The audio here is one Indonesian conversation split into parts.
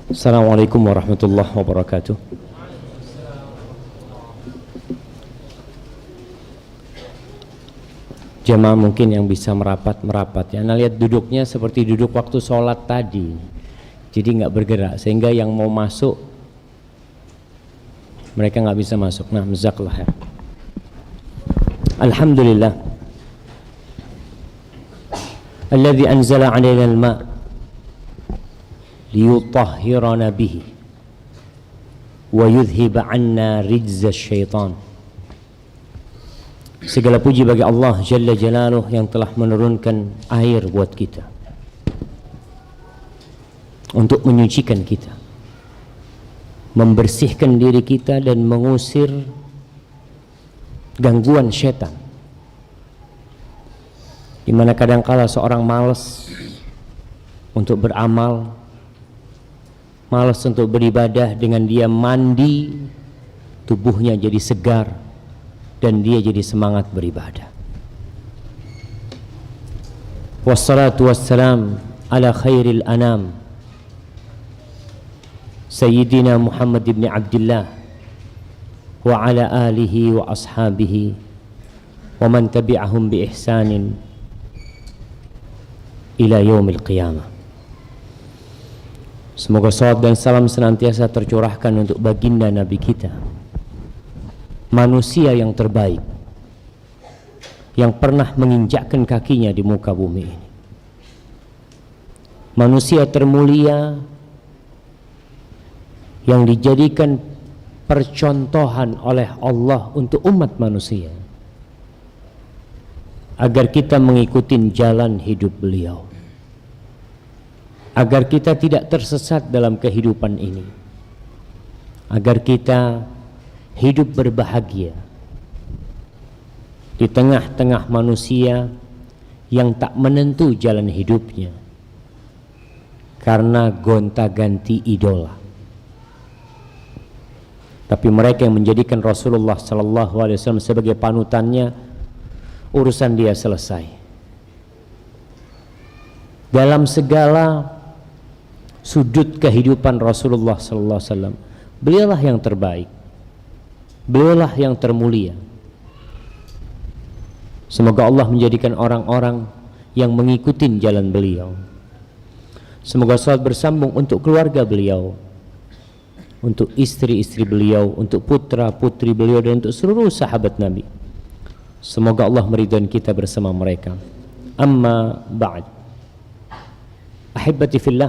Assalamualaikum warahmatullahi wabarakatuh. Jemaah mungkin yang bisa merapat ya. Anda lihat duduknya seperti duduk waktu sholat tadi. Jadi nggak bergerak sehingga yang mau masuk mereka nggak bisa masuk. Nah, jazakallah khair. Alhamdulillah. Alladzi anzala 'alaina al-ma' liyutahhirana bihi wa yudhhiba 'anna rijza syaitan. Segala puji bagi Allah Jalla Jalaluh yang telah menurunkan air buat kita untuk menyucikan kita, membersihkan diri kita dan mengusir gangguan syaitan. Dimana kadangkala seorang malas untuk beramal, malas untuk beribadah, dengan dia mandi tubuhnya jadi segar dan dia jadi semangat beribadah. Wassalatu wassalam ala khairil anam Sayyidina Muhammad ibn Abdullah wa ala alihi wa ashabihi wa man tabi'ahum bi ihsanin ila yaumil qiyamah. Semoga salawat dan salam senantiasa tercurahkan untuk baginda Nabi kita, manusia yang terbaik yang pernah menginjakkan kakinya di muka bumi ini, manusia termulia yang dijadikan percontohan oleh Allah untuk umat manusia agar kita mengikuti jalan hidup beliau, agar kita tidak tersesat dalam kehidupan ini, agar kita hidup berbahagia di tengah-tengah manusia yang tak menentu jalan hidupnya karena gonta-ganti idola. Tapi mereka yang menjadikan Rasulullah SAW sebagai panutannya, urusan dia selesai. Dalam segala sudut kehidupan Rasulullah SAW, beliaulah yang terbaik, beliaulah yang termulia. Semoga Allah menjadikan orang-orang yang mengikuti jalan beliau. Semoga salat bersambung untuk keluarga beliau, untuk istri-istri beliau, untuk putra-putri beliau, dan untuk seluruh sahabat Nabi. Semoga Allah meridhai kita bersama mereka. Amma ba'd. Ahibati fillah,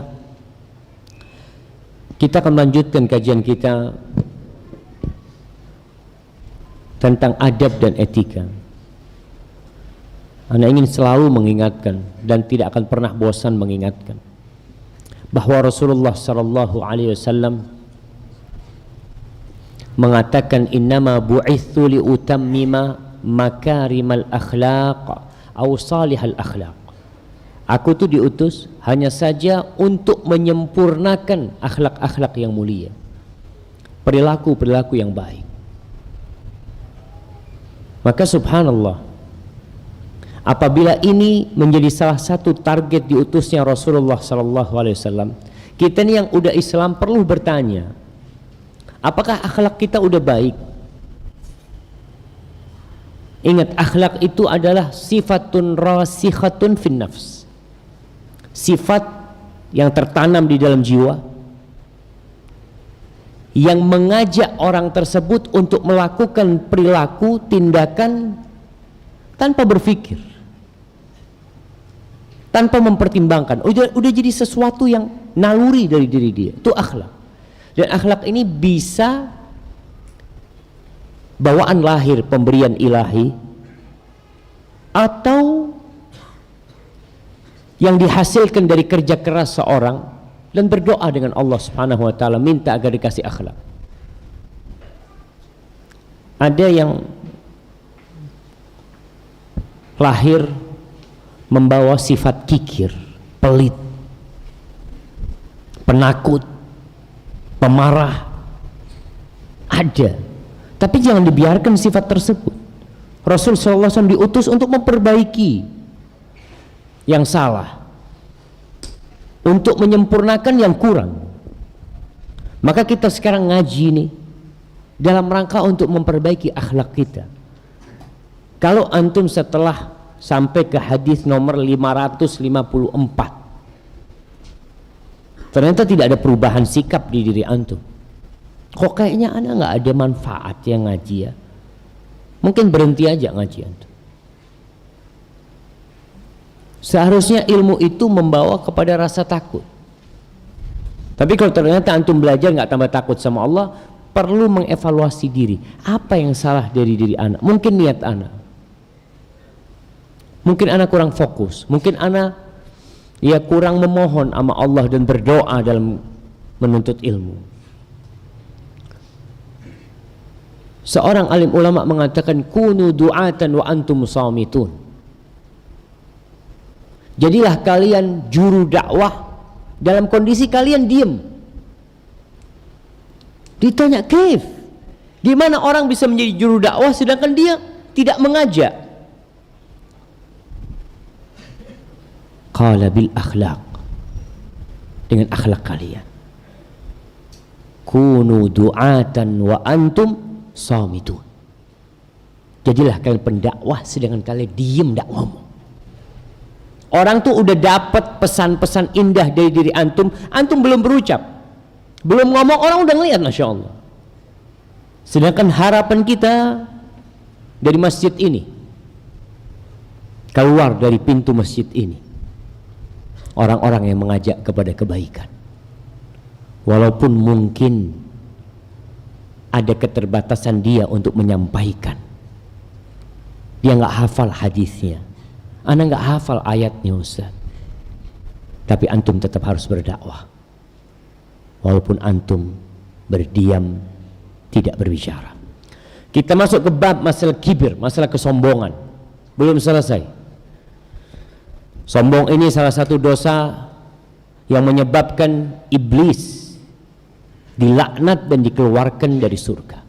kita akan melanjutkan kajian kita tentang adab dan etika. Anda ingin selalu mengingatkan dan tidak akan pernah bosan mengingatkan bahwa Rasulullah SAW mengatakan, innama bu'ithu li utammima makarimal akhlaq aw salihal akhlaq. Aku tuh diutus hanya saja untuk menyempurnakan akhlak-akhlak yang mulia, perilaku-perilaku yang baik. Maka subhanallah, apabila ini menjadi salah satu target diutusnya Rasulullah SAW, kita ini yang udah Islam perlu bertanya, apakah akhlak kita udah baik? Ingat, akhlak itu adalah sifatun rasikhatun fin nafs, sifat yang tertanam di dalam jiwa, yang mengajak orang tersebut untuk melakukan perilaku, tindakan tanpa berpikir, tanpa mempertimbangkan. Udah jadi sesuatu yang naluri dari diri dia. Itu akhlak. Dan akhlak ini bisa bawaan lahir, pemberian ilahi, atau yang dihasilkan dari kerja keras seorang dan berdoa dengan Allah Subhanahu wa taala, minta agar dikasih akhlak. Ada yang lahir membawa sifat kikir, pelit, penakut, pemarah. Ada, tapi jangan dibiarkan sifat tersebut. Rasul SAW diutus untuk memperbaiki yang salah, untuk menyempurnakan yang kurang. Maka kita sekarang ngaji nih dalam rangka untuk memperbaiki akhlak kita. Kalau antum setelah sampai ke hadis nomor 554 ternyata tidak ada perubahan sikap di diri antum, kok kayaknya ana nggak ada manfaat yang ngaji ya, mungkin berhenti aja ngaji antum. Seharusnya ilmu itu membawa kepada rasa takut. Tapi kalau ternyata antum belajar nggak tambah takut sama Allah, perlu mengevaluasi diri. Apa yang salah dari diri anak? Mungkin niat anak, mungkin anak kurang fokus, mungkin anak ya kurang memohon sama Allah dan berdoa dalam menuntut ilmu. Seorang alim ulama mengatakan kunu du'atan wa antum shamitun. Jadilah kalian juru dakwah dalam kondisi kalian diam. Ditanya kaif, gimana orang bisa menjadi juru dakwah sedangkan dia tidak mengajak? Qala bil akhlaq, dengan akhlak kalian. Kunu du'atan wa antum shamitun. Jadilah kalian pendakwah sedangkan kalian diam, tidak ngomong. Orang tuh udah dapat pesan-pesan indah dari diri antum, antum belum berucap, belum ngomong, orang udah ngelihat, masya Allah. Sedangkan harapan kita dari masjid ini, keluar dari pintu masjid ini, orang-orang yang mengajak kepada kebaikan. Walaupun mungkin ada keterbatasan dia untuk menyampaikan, dia nggak hafal hadisnya, ana nggak hafal ayatnya Ustaz, tapi antum tetap harus berdakwah. Walaupun antum berdiam, tidak berbicara. Kita masuk ke bab masalah kibir, masalah kesombongan. Belum selesai. Sombong ini salah satu dosa yang menyebabkan iblis dilaknat dan dikeluarkan dari surga.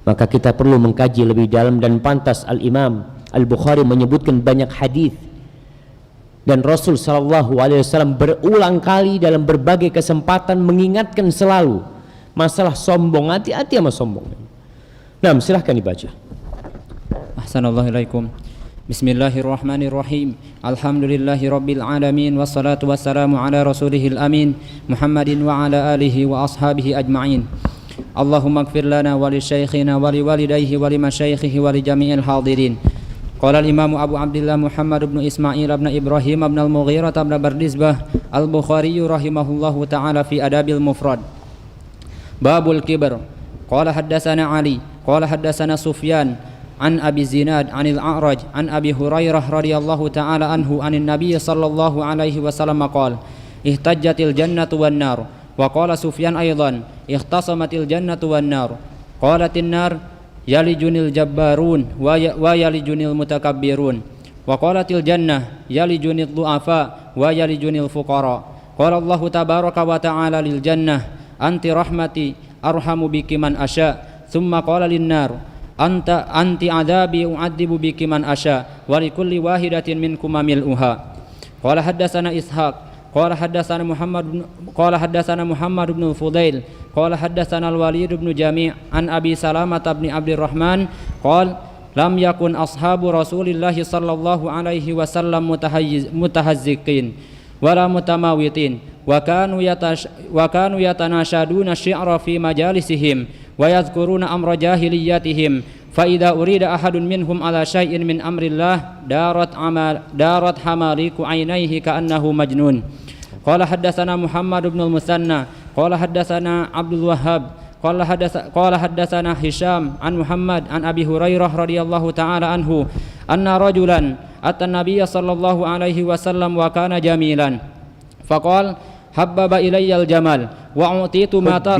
Maka kita perlu mengkaji lebih dalam, dan pantas Al-Imam Al-Bukhari menyebutkan banyak hadis, dan Rasul SAW berulang kali dalam berbagai kesempatan mengingatkan selalu masalah sombong. Hati-hati sama sombong. Nah, silahkan dibaca. Ahsanallahilaikum. Bismillahirrahmanirrahim. Alhamdulillahi rabbil alamin, wassalatu wassalamu ala rasulihil amin, Muhammadin wa ala alihi wa ashabihi ajma'in. Allahumma ighfir lana wa li syaikhina wa li walidayhi wa li masyaikhihi wa li jami'il hadirin. Qala al-Imam Abu Abdullah Muhammad ibn Ismail ibn Ibrahim ibn al-Mughirah ibn Bardizbah al-Bukhari rahimahullahu ta'ala fi Adabil Mufrad. Babul Kibr. Qala haddatsana Ali, qala haddatsana Sufyan an Abi Zinad anil A'raj an Abi Hurairah radhiyallahu ta'ala anhu anin Nabiy sallallahu alaihi wasallam qala ihtajjatil jannatu wan nar. Wa qala Sufyan aidan ikhtasamatil jannatu wan nar. Qalatin nar yalijunil jabbarun wa yalijunil mutakabbirun. Wa qalatil jannah yalijunil du'afa wa yalijunil fuqara. Qala Allah tabaraka wa ta'ala lil jannah anti rahmati arhamu biki man asya. Thumma qala lin nar anti adabi u'adzibu biki man asya wa likulli wahidatin minkum mil'uha. Qala haddatsana Ishaq qala haddatsana Muhammad bin al-Fudail qala haddatsana al-Walid bin Jami' an Abi Salamah bin Abdurrahman qala lam yakun ashabu Rasulillah sallallahu alaihi wasallam mutahazziqin wala mutamawitin wa kanu yatanashaduna syi'ra fi majalisihim wa yadhkuruna amra jahiliyatihim fa idza urida ahadun minhum ala syai'in min amrillah darat hamaliku ainaihi ka'annahu majnun. Qala haddatsana Muhammad bin al-Musanna qala haddatsana Abdul Wahhab qala haddatsana Hisham an Muhammad an Abi Hurairah radhiyallahu ta'ala anhu anna rajulan atan nabiyya sallallahu alaihi wasallam wa kana jamilan faqala habbaba ilayya al-jamal wa utitu ma tar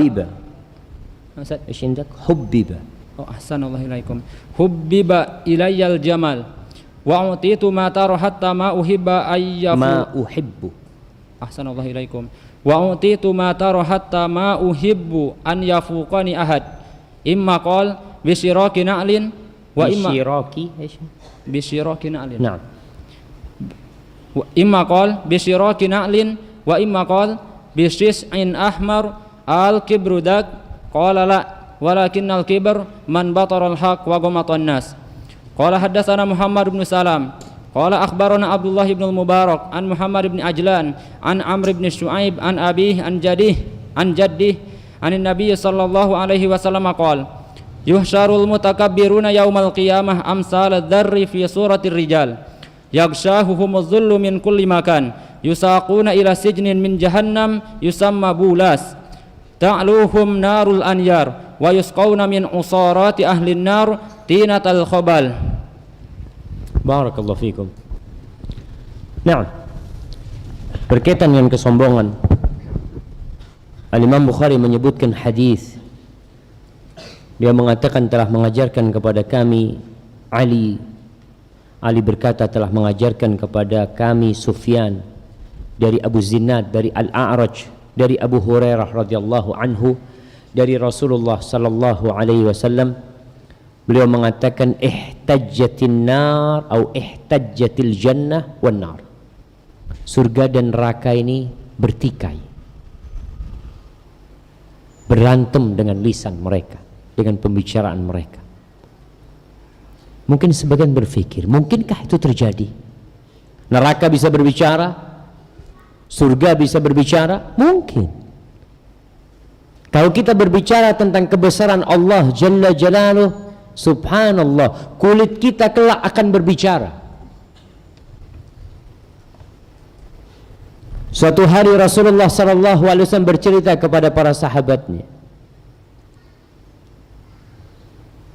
ايش عندك حبب احسن الله اليكم حبب الي الجمال واعطيت ما ترى حتى ما احب ما احب احسن الله اليكم واعطيت ما ترى حتى ما احب ان يفوقني احد اما قال بشراك نعل واما بشراك نعل نعم اما قال بشراك نعل واما قال bisyis'in ahmar al-kibru dak? Qala la, walakinnal kibr man batara al-haq wa ghamata an-nas. Qala haddatsana Muhammad bin Salam qala akhbarana Abdullah bin al-Mubarak an Muhammad bin Ajlan an Amr bin Shu'aib an abih an jaddih an Nabi sallallahu alaihi wasallam qala yuhsyarul mutakabbiruna yaumal qiyamah amsal ad-dharri fi suratir rijal yaghshahuhumuz zullu min kulli makan yusaquna ila sijnin min jahannam yusamma bulas ta'luhum narul anyar wa yusqawna min usarati ahlin nar tinatal khabal. Barakallahu fikum. Nah, berkaitan dengan kesombongan, Al-Imam Bukhari menyebutkan hadis. Dia mengatakan telah mengajarkan kepada kami Ali berkata telah mengajarkan kepada kami Sufyan dari Abu Zinad, dari Al-A'raj, dari Abu Hurairah radhiyallahu anhu, dari Rasulullah sallallahu alaihi wasallam. Beliau mengatakan ihtajjatin nar atau ihtajjatil jannah wan nar. Surga dan neraka ini bertikai, berantem dengan lisan mereka, dengan pembicaraan mereka. Mungkin sebagian berpikir, mungkinkah itu terjadi? Neraka bisa berbicara, surga bisa berbicara? Mungkin. Kalau kita berbicara tentang kebesaran Allah Jalla Jalaluh, subhanallah, kulit kita kelak akan berbicara. Suatu hari Rasulullah SAW bercerita kepada para sahabatnya.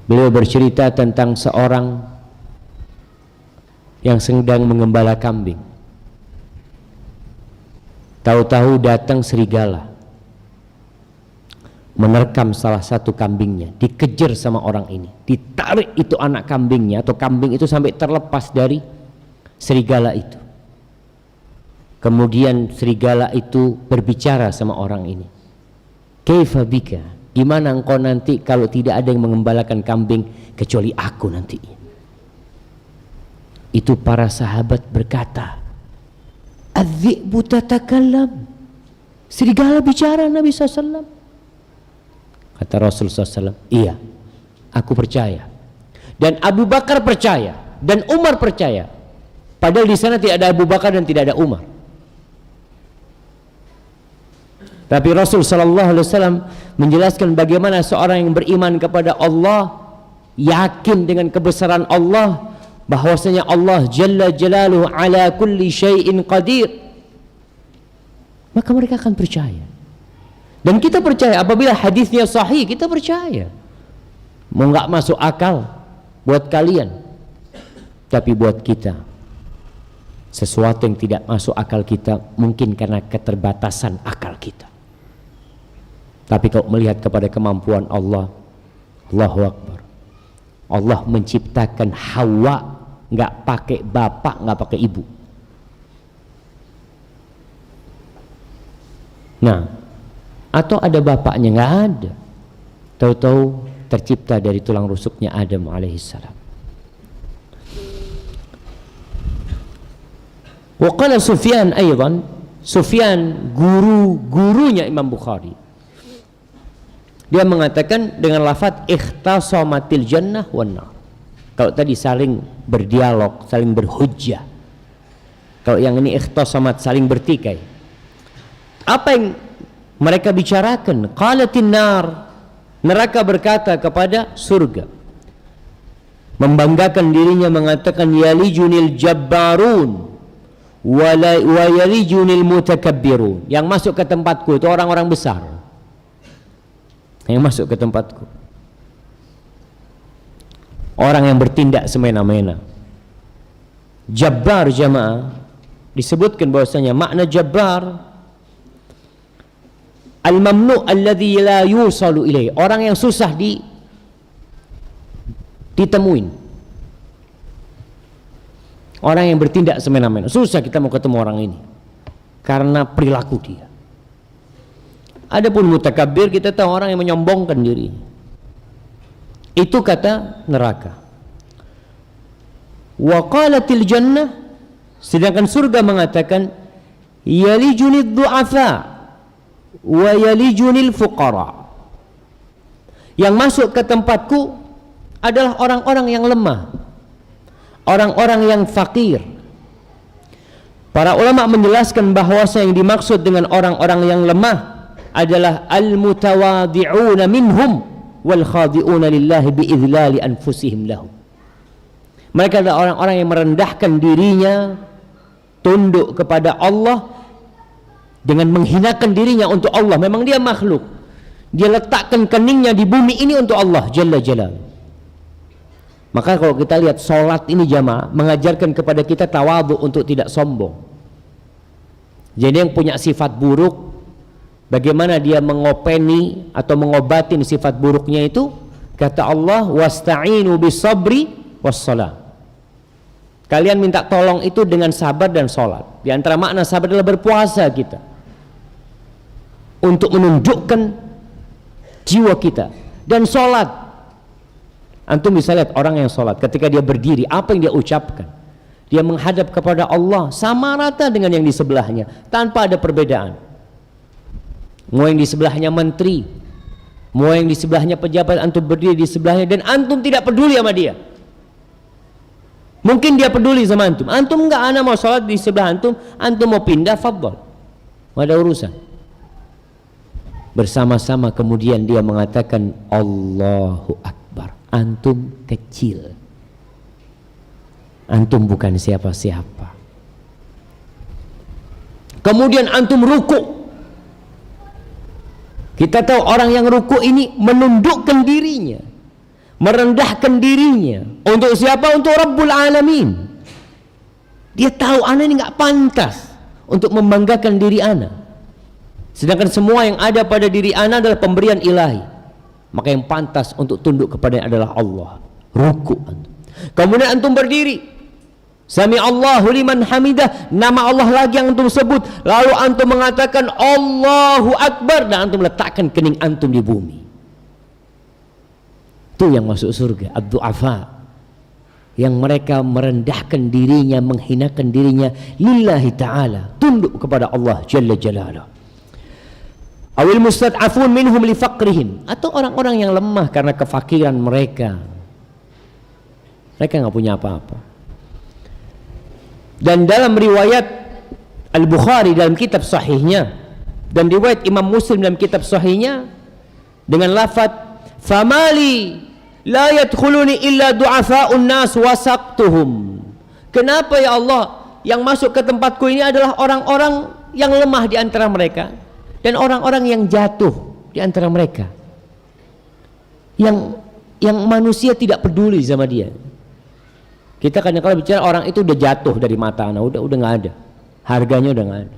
Beliau bercerita tentang seorang yang sedang mengembala kambing. Tahu-tahu datang serigala, menerkam salah satu kambingnya, dikejar sama orang ini, ditarik itu anak kambingnya atau kambing itu sampai terlepas dari serigala itu. Kemudian serigala itu berbicara sama orang ini, kaifa bika, gimana engkau nanti kalau tidak ada yang mengembalakan kambing kecuali aku nanti. Itu para sahabat berkata, adz-dzi'bu tatakallam, serigala bicara Nabi SAW. Kata Rasulullah SAW, iya, aku percaya. Dan Abu Bakar percaya, dan Umar percaya. Padahal di sana tidak ada Abu Bakar dan tidak ada Umar. Tapi Rasul SAW menjelaskan bagaimana seorang yang beriman kepada Allah, yakin dengan kebesaran Allah, bahwasanya Allah Jalla Jalaluhu ala kulli syai'in qadir, maka mereka akan percaya. Dan kita percaya apabila hadisnya sahih, kita percaya. Mau nggak masuk akal buat kalian, tapi buat kita sesuatu yang tidak masuk akal kita, mungkin karena keterbatasan akal kita. Tapi kalau melihat kepada kemampuan Allah, Allahu Akbar. Allah menciptakan Hawa nggak pakai bapak, nggak pakai ibu. Nah, atau ada bapaknya? Nggak ada. Tahu-tahu tercipta dari tulang rusuknya Adam alaihissalam. Wa qala Sufyan aidan, Sufyan gurunya Imam Bukhari, dia mengatakan dengan lafaz ikhtasamatil jannah wan nar. Kalau tadi saling berdialog, saling berhujjah. Kalau yang ini ikhtasamat, saling bertikai. Apa yang mereka bicarakan? Qalatin nar, neraka berkata kepada surga, membanggakan dirinya, mengatakan yalijunil jabbarun wa yalijunil mutakabbirun. Yang masuk ke tempatku itu orang-orang besar, yang masuk ke tempatku, orang yang bertindak semena-mena. Jabbar jamaah disebutkan bahwasanya makna jabbar al-mamnu alladhi la yusalu ilaih, orang yang susah ditemuin, orang yang bertindak semena-mena. Susah kita mau ketemu orang ini karena perilaku dia. Adapun mutakabbir, kita tahu orang yang menyombongkan diri. Itu kata neraka. Wa qalatil jannah, sedangkan surga mengatakan yalijunid du'afa, wa yalijunil fuqara. Yang masuk ke tempatku adalah orang-orang yang lemah, orang-orang yang fakir. Para ulama menjelaskan bahwasanya yang dimaksud dengan orang-orang yang lemah adalah al-mutawadhi'una minhum wal khadi'una lillahi bi'idlali anfusihim lahu. Mereka adalah orang-orang yang merendahkan dirinya, tunduk kepada Allah dengan menghinakan dirinya untuk Allah. Memang dia makhluk, dia letakkan keningnya di bumi ini untuk Allah Jalla Jalaluhu. Maka kalau kita lihat solat ini jamaah mengajarkan kepada kita tawadhu untuk tidak sombong. Jadi yang punya sifat buruk, bagaimana dia mengopeni atau mengobatin sifat buruknya itu? Kata Allah, wasta'inu bisabri wassalah. Kalian minta tolong itu dengan sabar dan sholat. Di antara makna sabar adalah berpuasa kita, untuk menundukkan jiwa kita, dan sholat. Antum bisa lihat orang yang sholat, ketika dia berdiri, apa yang dia ucapkan? Dia menghadap kepada Allah sama rata dengan yang di sebelahnya, tanpa ada perbedaan. Mau yang di sebelahnya menteri, mau yang di sebelahnya pejabat, antum berdiri di sebelahnya dan antum tidak peduli sama dia. Mungkin dia peduli sama antum, antum enggak, ana mau sholat di sebelah antum, antum mau pindah, fadhal, enggak ada urusan. Bersama-sama kemudian dia mengatakan Allahu Akbar. Antum kecil, antum bukan siapa-siapa. Kemudian antum ruku. Kita tahu orang yang ruku ini menundukkan dirinya, merendahkan dirinya. Untuk siapa? Untuk Rabbul Alamin. Dia tahu ana ini nggak pantas untuk membanggakan diri ana, sedangkan semua yang ada pada diri ana adalah pemberian ilahi. Maka yang pantas untuk tunduk kepadanya adalah Allah. Ruku antum. Kemudian antum berdiri, Sami Allahu liman hamidah, nama Allah lagi yang antum sebut, lalu antum mengatakan Allahu Akbar, dan antum letakkan kening antum di bumi. Itu yang masuk surga, ad-du'afa, yang mereka merendahkan dirinya, menghinakan dirinya lillahi ta'ala, tunduk kepada Allah Jalla Jalaluhu. Awil mustad'afun minhum li faqrihim, atau orang-orang yang lemah karena kefakiran mereka. Mereka nggak punya apa-apa. Dan dalam riwayat Al-Bukhari dalam kitab sahihnya, dan riwayat Imam Muslim dalam kitab sahihnya dengan lafaz famali la yadkhuluni illa du'afa'un nas wasaqtuhum. Kenapa ya Allah yang masuk ke tempatku ini adalah orang-orang yang lemah di antara mereka dan orang-orang yang jatuh di antara mereka, yang manusia tidak peduli sama dia. Kita kadang-kadang bicara orang itu udah jatuh dari mata anak, udah nggak ada, harganya udah nggak ada.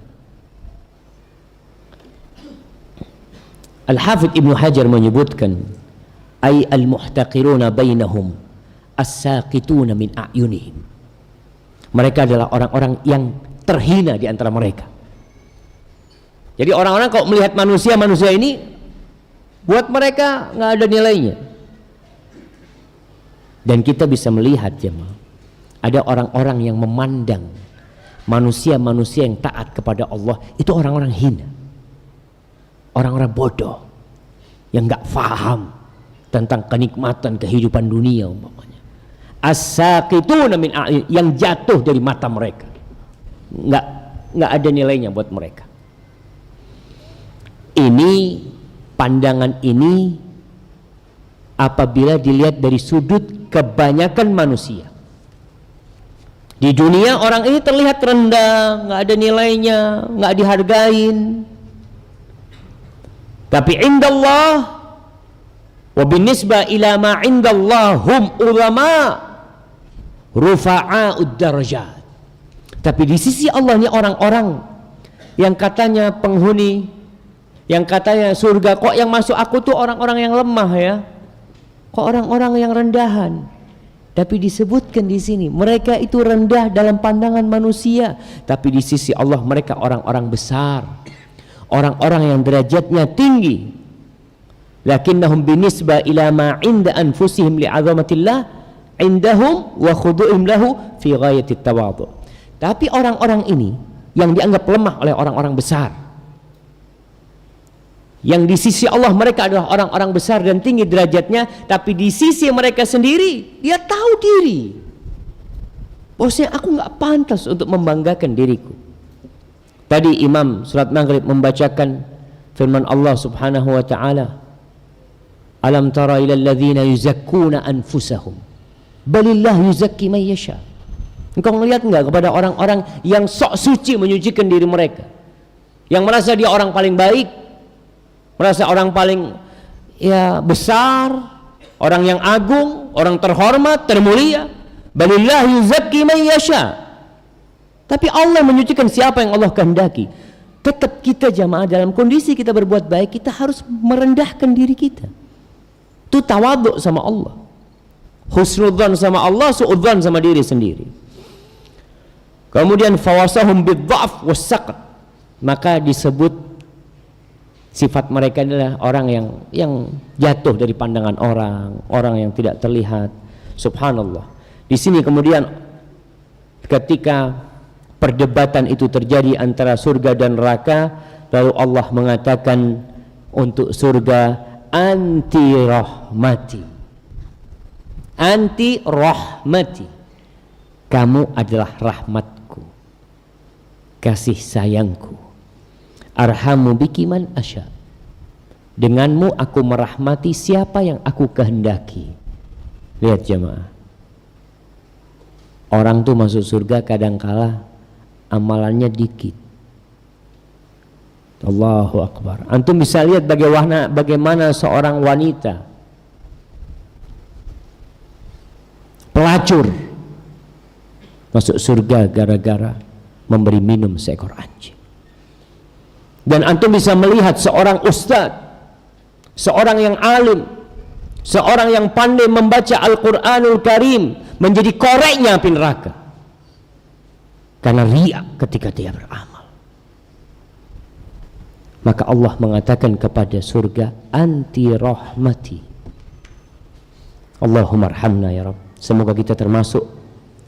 Al-Hafidh Ibnu Hajar menyebutkan ay al-muhtaqiruna bainahum as-saqituna min a'yunihim. Mereka adalah orang-orang yang terhina di antara mereka. Jadi orang-orang kalau melihat manusia ini buat mereka nggak ada nilainya. Dan kita bisa melihat jemaah, ada orang-orang yang memandang manusia-manusia yang taat kepada Allah itu orang-orang hina, orang-orang bodoh yang nggak faham tentang kenikmatan kehidupan dunia umpamanya. As-saqituna min a'yun, yang jatuh dari mata mereka, nggak ada nilainya buat mereka. Ini pandangan ini apabila dilihat dari sudut kebanyakan manusia. Di dunia orang ini terlihat rendah, nggak ada nilainya, nggak dihargain. Tapi indallah wa binisbah ila ma indallah hum ulama rufa'a'ud darajat. Tapi di sisi Allah ini orang-orang yang katanya penghuni, yang katanya surga, kok yang masuk aku tuh orang-orang yang lemah ya, kok orang-orang yang rendahan. Tapi disebutkan di sini mereka itu rendah dalam pandangan manusia, tapi di sisi Allah mereka orang-orang besar, orang-orang yang derajatnya tinggi. Lakinnahum binisbah ila ma inda anfusihim li'azamatillah indahum wa khudu'im lahu fi ghayatit tawadhu. Tapi orang-orang ini yang dianggap lemah oleh orang-orang besar, Yang di sisi Allah mereka adalah orang-orang besar dan tinggi derajatnya, tapi di sisi mereka sendiri dia tahu diri bahwasanya aku nggak pantas untuk membanggakan diriku. Tadi Imam surat Maghrib membacakan firman Allah Subhanahu wa taala, alam tara ilal ladzina yuzakkuna anfusahum balillahu yuzakki man yasha. Engkau melihat enggak kepada orang-orang yang sok suci menyucikan diri mereka, yang merasa dia orang paling baik, merasa orang paling besar, orang yang agung, orang terhormat, termulia. Balillahu yuzakki man yasha. Tapi Allah menyucikan siapa yang Allah kehendaki. Tetap kita jamaah dalam kondisi kita berbuat baik, kita harus merendahkan diri kita. Itu tawadhu sama Allah, husnudzan sama Allah, suudzan sama diri sendiri. Kemudian fawasahum bidza'f wassaqat, maka disebut sifat mereka adalah orang yang jatuh dari pandangan orang yang tidak terlihat. Subhanallah. Di sini kemudian ketika perdebatan itu terjadi antara surga dan neraka, lalu Allah mengatakan untuk surga, anti rahmati, anti rahmati, kamu adalah rahmatku, kasih sayangku. Arhamu biki man asya, denganmu aku merahmati siapa yang aku kehendaki. Lihat jemaah, orang tuh masuk surga kadangkala amalannya dikit. Allahu Akbar. Antum bisa lihat bagaimana seorang wanita pelacur masuk surga gara-gara memberi minum seekor anjing. Dan antum bisa melihat seorang ustadz, seorang yang alim, seorang yang pandai membaca Al-Quranul Karim menjadi koreknya api neraka karena riya ketika dia beramal. Maka Allah mengatakan kepada surga, anti rahmati. Allahumma arhamna ya Rabb. Semoga kita termasuk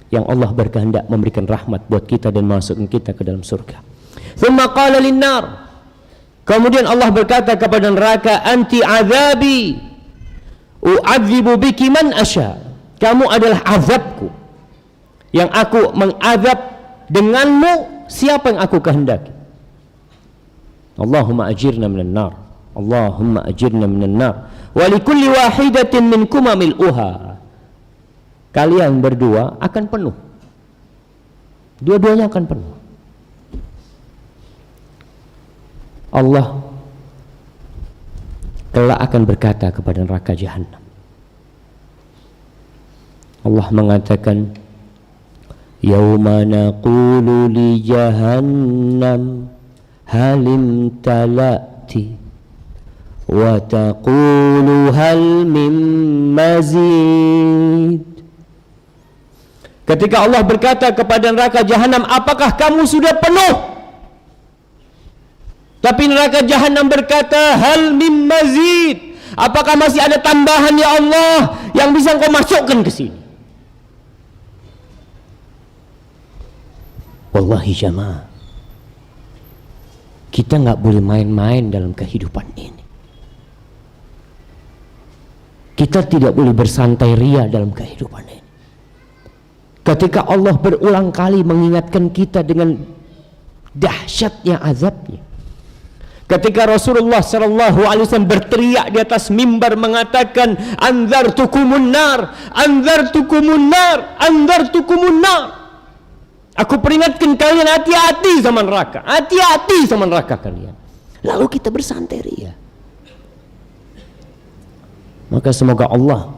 yang Allah berkehendak memberikan rahmat buat kita dan masukkan kita ke dalam surga. Thumma qala linnar, kemudian Allah berkata kepada neraka, anti azabi u'adzibu biki man asya. Kamu adalah azabku yang aku mengazab denganmu siapa yang aku kehendaki. Allahumma ajirna minan nar, Allahumma ajirna minan nar, wa likulli wahidatin minkuma mil'uha. Kalian berdua akan penuh, dua-duanya akan penuh. Allah kelak akan berkata kepada neraka Jahannam, Allah mengatakan, yauma naqulu li jahannam halim talati wa taqulu hal min mazid. Ketika Allah berkata kepada neraka Jahannam, apakah kamu sudah penuh? Tapi neraka Jahannam berkata, hal min mazid, apakah masih ada tambahan ya Allah yang bisa engkau masukkan ke sini? Wallahi jamaah, kita nggak boleh main-main dalam kehidupan ini. Kita tidak boleh bersantai ria dalam kehidupan ini. Ketika Allah berulang kali mengingatkan kita dengan dahsyatnya azabnya, ketika Rasulullah SAW berteriak di atas mimbar mengatakan, anzartukumun nar, anzartukumun nar, anzartukumun nar, aku peringatkan kalian, hati-hati sama neraka, hati-hati sama neraka kalian. Lalu kita bersantai ria. Maka semoga Allah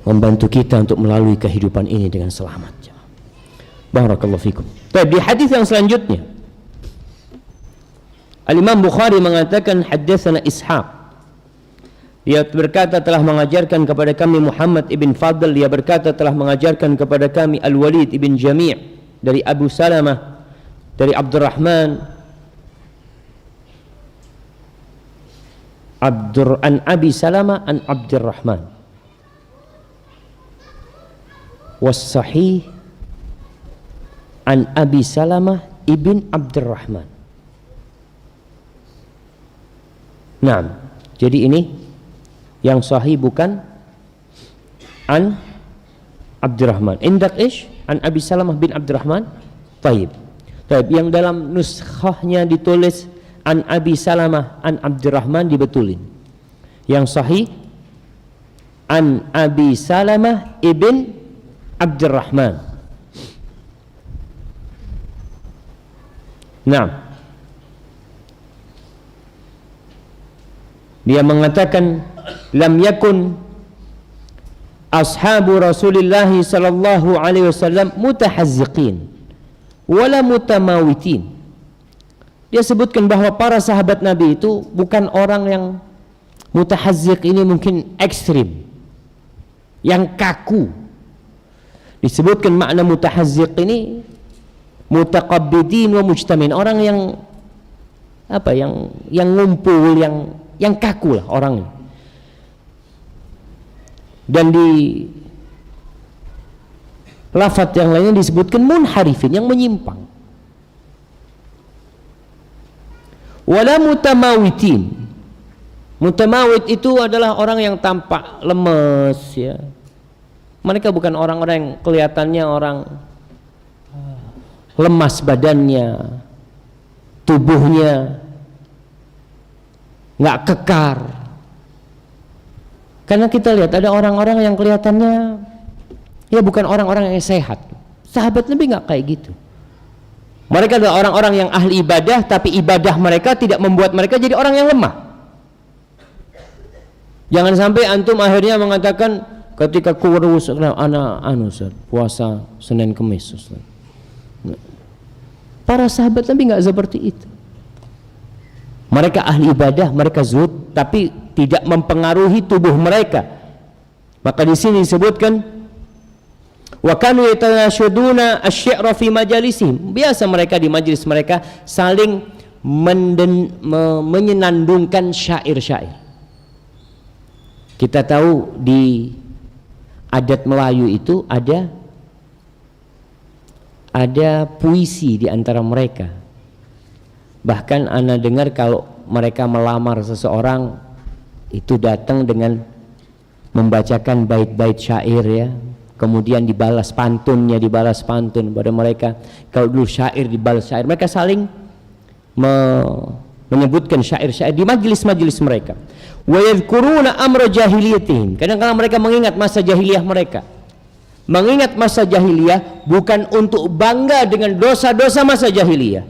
membantu kita untuk melalui kehidupan ini dengan selamat. Barakallahu fikum. Di hadis yang selanjutnya, Al-Imam Bukhari mengatakan, haddatsana Ishaq, dia berkata telah mengajarkan kepada kami Muhammad ibn Fadl, dia berkata telah mengajarkan kepada kami Al-Walid ibn Jami' dari Abu Salamah, dari Abdurrahman an Abi Salamah an Abdurrahman, was sahih an Abi Salamah ibn Abdurrahman. Nah, jadi ini yang sahih bukan an Abdurrahman. Indak ish an Abi Salamah bin Abdurrahman. Taib. Taib. Yang dalam nuskhahnya ditulis an Abi Salamah an Abdurrahman dibetulin. Yang sahih an Abi Salamah ibn Abdurrahman. Nah, dia mengatakan lam yakun ashabu Rasulillah sallallahu alaihi wasallam mutahazziqin wala mutamawitin. Dia sebutkan bahwa para sahabat Nabi itu bukan orang yang mutahazziq, ini mungkin ekstrim, yang kaku. Disebutkan makna mutahazziq ini mutaqabbidin wa mujtamin, orang yang apa, yang ngumpul, yang kaku lah orangnya. Dan di lafaz yang lainnya disebutkan munharifin, yang menyimpang. Wala mutamawitin. Mutamawit itu adalah orang yang tampak lemes, ya. Mereka bukan orang-orang yang kelihatannya orang lemas badannya, tubuhnya nggak kekar. Karena kita lihat ada orang-orang yang kelihatannya ya bukan orang-orang yang sehat. Sahabat Nabi nggak kayak gitu. Mereka adalah orang-orang yang ahli ibadah, tapi ibadah mereka tidak membuat mereka jadi orang yang lemah. Jangan sampai antum akhirnya mengatakan ketika kurus, Ustaz, puasa Senin Kemis, Ustaz. Para sahabat Nabi nggak seperti itu. Mereka ahli ibadah, mereka zuhud, tapi tidak mempengaruhi tubuh mereka. Maka di sini disebutkan wa kanu yatanashaduna asy-syi'ra fi majalisihim. Biasa mereka di majelis mereka saling menyenandungkan syair-syair. Kita tahu di adat Melayu itu ada puisi di antara mereka. Bahkan ana dengar kalau mereka melamar seseorang itu datang dengan membacakan bait-bait syair, ya. Kemudian dibalas pantun pada mereka. Kalau dulu syair dibalas syair, mereka saling menyebutkan syair-syair di majelis-majelis mereka. Wa yadhkuruna amra jahiliyatihim. Kadang-kadang mereka mengingat masa jahiliyah mereka. Mengingat masa jahiliyah bukan untuk bangga dengan dosa-dosa masa jahiliyah,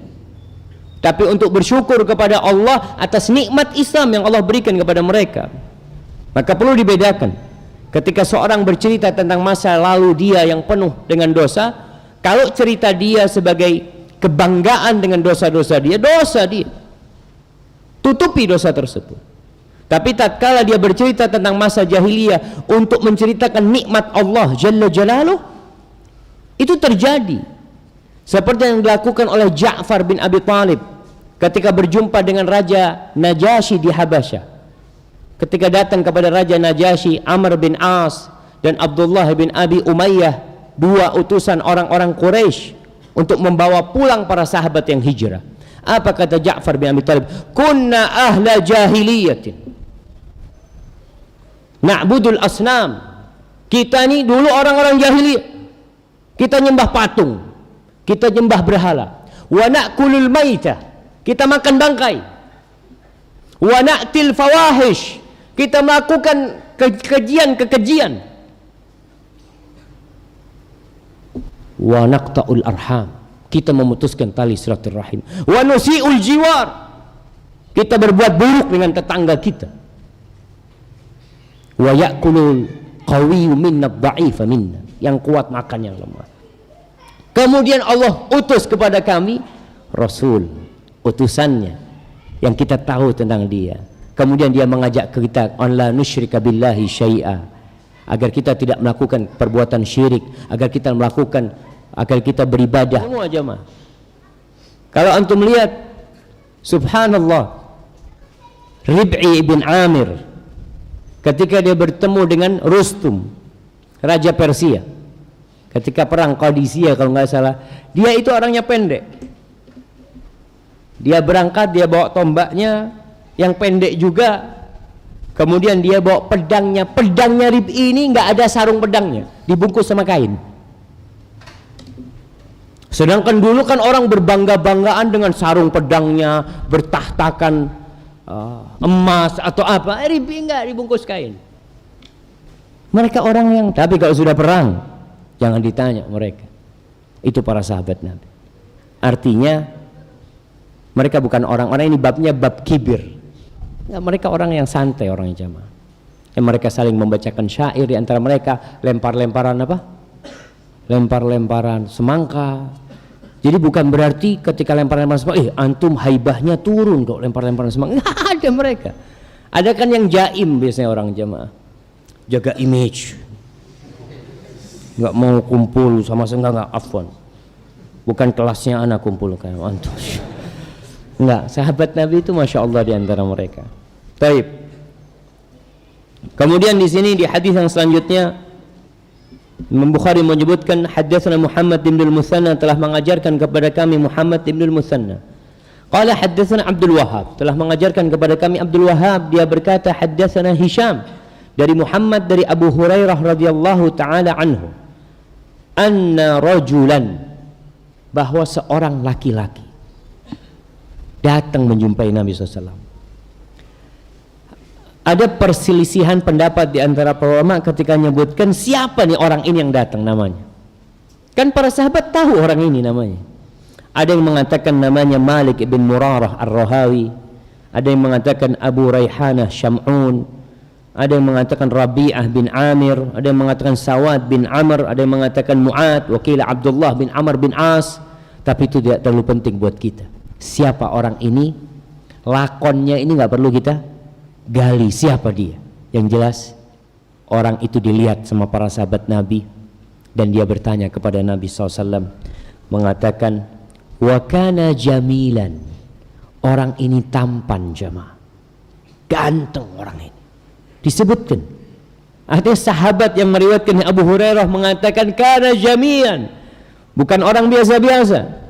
tapi untuk bersyukur kepada Allah atas nikmat Islam yang Allah berikan kepada mereka. Maka perlu dibedakan ketika seorang bercerita tentang masa lalu dia yang penuh dengan dosa. Kalau cerita dia sebagai kebanggaan dengan dosa-dosa dia, tutupi dosa tersebut. Tapi tatkala dia bercerita tentang masa jahiliyah untuk menceritakan nikmat Allah Jalla Jalaluh, itu terjadi seperti yang dilakukan oleh Ja'far bin Abi Thalib ketika berjumpa dengan Raja Najasyi di Habasyah. Ketika datang kepada Raja Najasyi, Amr bin As dan Abdullah bin Abi Umayyah, dua utusan orang-orang Quraisy, untuk membawa pulang para sahabat yang hijrah. Apa kata Ja'far bin Abi Thalib? Kunna ahla jahiliyatin na'budul asnam. Kita ini dulu orang-orang jahiliyah, kita nyembah patung, kita nyembah berhala. Wa na'kulul maitah, kita makan bangkai. Wa na'til fawahish, kita melakukan kekejian. Wa naqta'ul arham, kita memutuskan tali silaturahim. Wa nusi'ul jiwar, kita berbuat buruk dengan tetangga kita. Wa ya'kulul qawiyyu minna ad-dha'ifa minna, yang kuat makan yang lemah. Kemudian Allah utus kepada kami Rasul, utusannya yang kita tahu tentang dia. Kemudian dia mengajak kita an la nusyrika billahi syai'a, agar kita tidak melakukan perbuatan syirik, agar kita beribadah. Semua jemaah, kalau antum lihat, subhanallah, Rib'i ibn Amir ketika dia bertemu dengan Rustum, Raja Persia, ketika perang Qadisiyah kalau nggak salah, dia itu orangnya pendek. Dia berangkat, dia bawa tombaknya, yang pendek juga. Kemudian dia bawa pedangnya. Pedangnya Rib'i ini nggak ada sarung pedangnya, dibungkus sama kain. Sedangkan dulu kan orang berbangga-banggaan dengan sarung pedangnya, bertahtakan emas atau apa. Rib'i nggak, dibungkus kain. Mereka orang yang, tapi kalau sudah perang jangan ditanya mereka. Itu para sahabat Nabi. Artinya mereka bukan orang-orang, ini babnya bab kibir. Ya, mereka orang yang santai, orang yang jamaah. Mereka saling membacakan syair di antara mereka, lempar-lemparan apa? Lempar-lemparan semangka. Jadi bukan berarti ketika lempar-lemparan semangka, antum haibahnya turun kok lempar-lemparan semangka. Nggak ada mereka. Ada kan yang jaim biasanya orang jamaah, jaga image, nggak mau kumpul sama nggak afwan. Bukan kelasnya anak kumpul kayak antum. Enggak, sahabat Nabi itu masya Allah di antara mereka. Taib. Kemudian di sini di hadis yang selanjutnya, Imam Bukhari menyebutkan hadatsana Muhammad bin al-Musanna telah mengajarkan kepada kami Muhammad bin al-Musanna. Qala hadatsana Abdul Wahhab, telah mengajarkan kepada kami Abdul Wahhab, dia berkata hadatsana Hisham dari Muhammad dari Abu Hurairah radhiyallahu taala anhu. Anna rajulan, bahwa seorang laki-laki datang menjumpai Nabi SAW. Ada perselisihan pendapat di antara para ulama ketika menyebutkan siapa nih orang ini yang datang namanya. Kan para sahabat tahu orang ini namanya. Ada yang mengatakan namanya Malik bin Murarah Ar-Rahawi, ada yang mengatakan Abu Raihanah Syam'un, ada yang mengatakan Rabi'ah bin Amir, ada yang mengatakan Sawad bin Amr, ada yang mengatakan Mu'ad, wakil Abdullah bin Amr bin As. Tapi itu tidak terlalu penting buat kita. Siapa orang ini, lakonnya ini nggak perlu kita gali siapa dia. Yang jelas orang itu dilihat sama para sahabat Nabi dan dia bertanya kepada Nabi SAW, mengatakan wa kana jamilan, orang ini tampan jamaah, ganteng orang ini. Disebutkan ada sahabat yang meriwayatkan Abu Hurairah mengatakan kana jamilan, bukan orang biasa-biasa.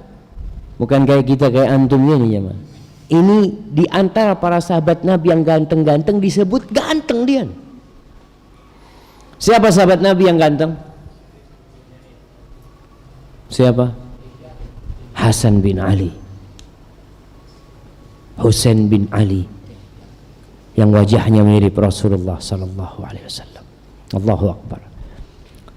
Bukan kayak kita, kayak antum ini ya, man. Ini di antara para sahabat Nabi yang ganteng-ganteng disebut ganteng dia. Siapa sahabat Nabi yang ganteng? Siapa? Hasan bin Ali, Husain bin Ali, yang wajahnya mirip Rasulullah sallallahu alaihi wasallam. Allahu Akbar.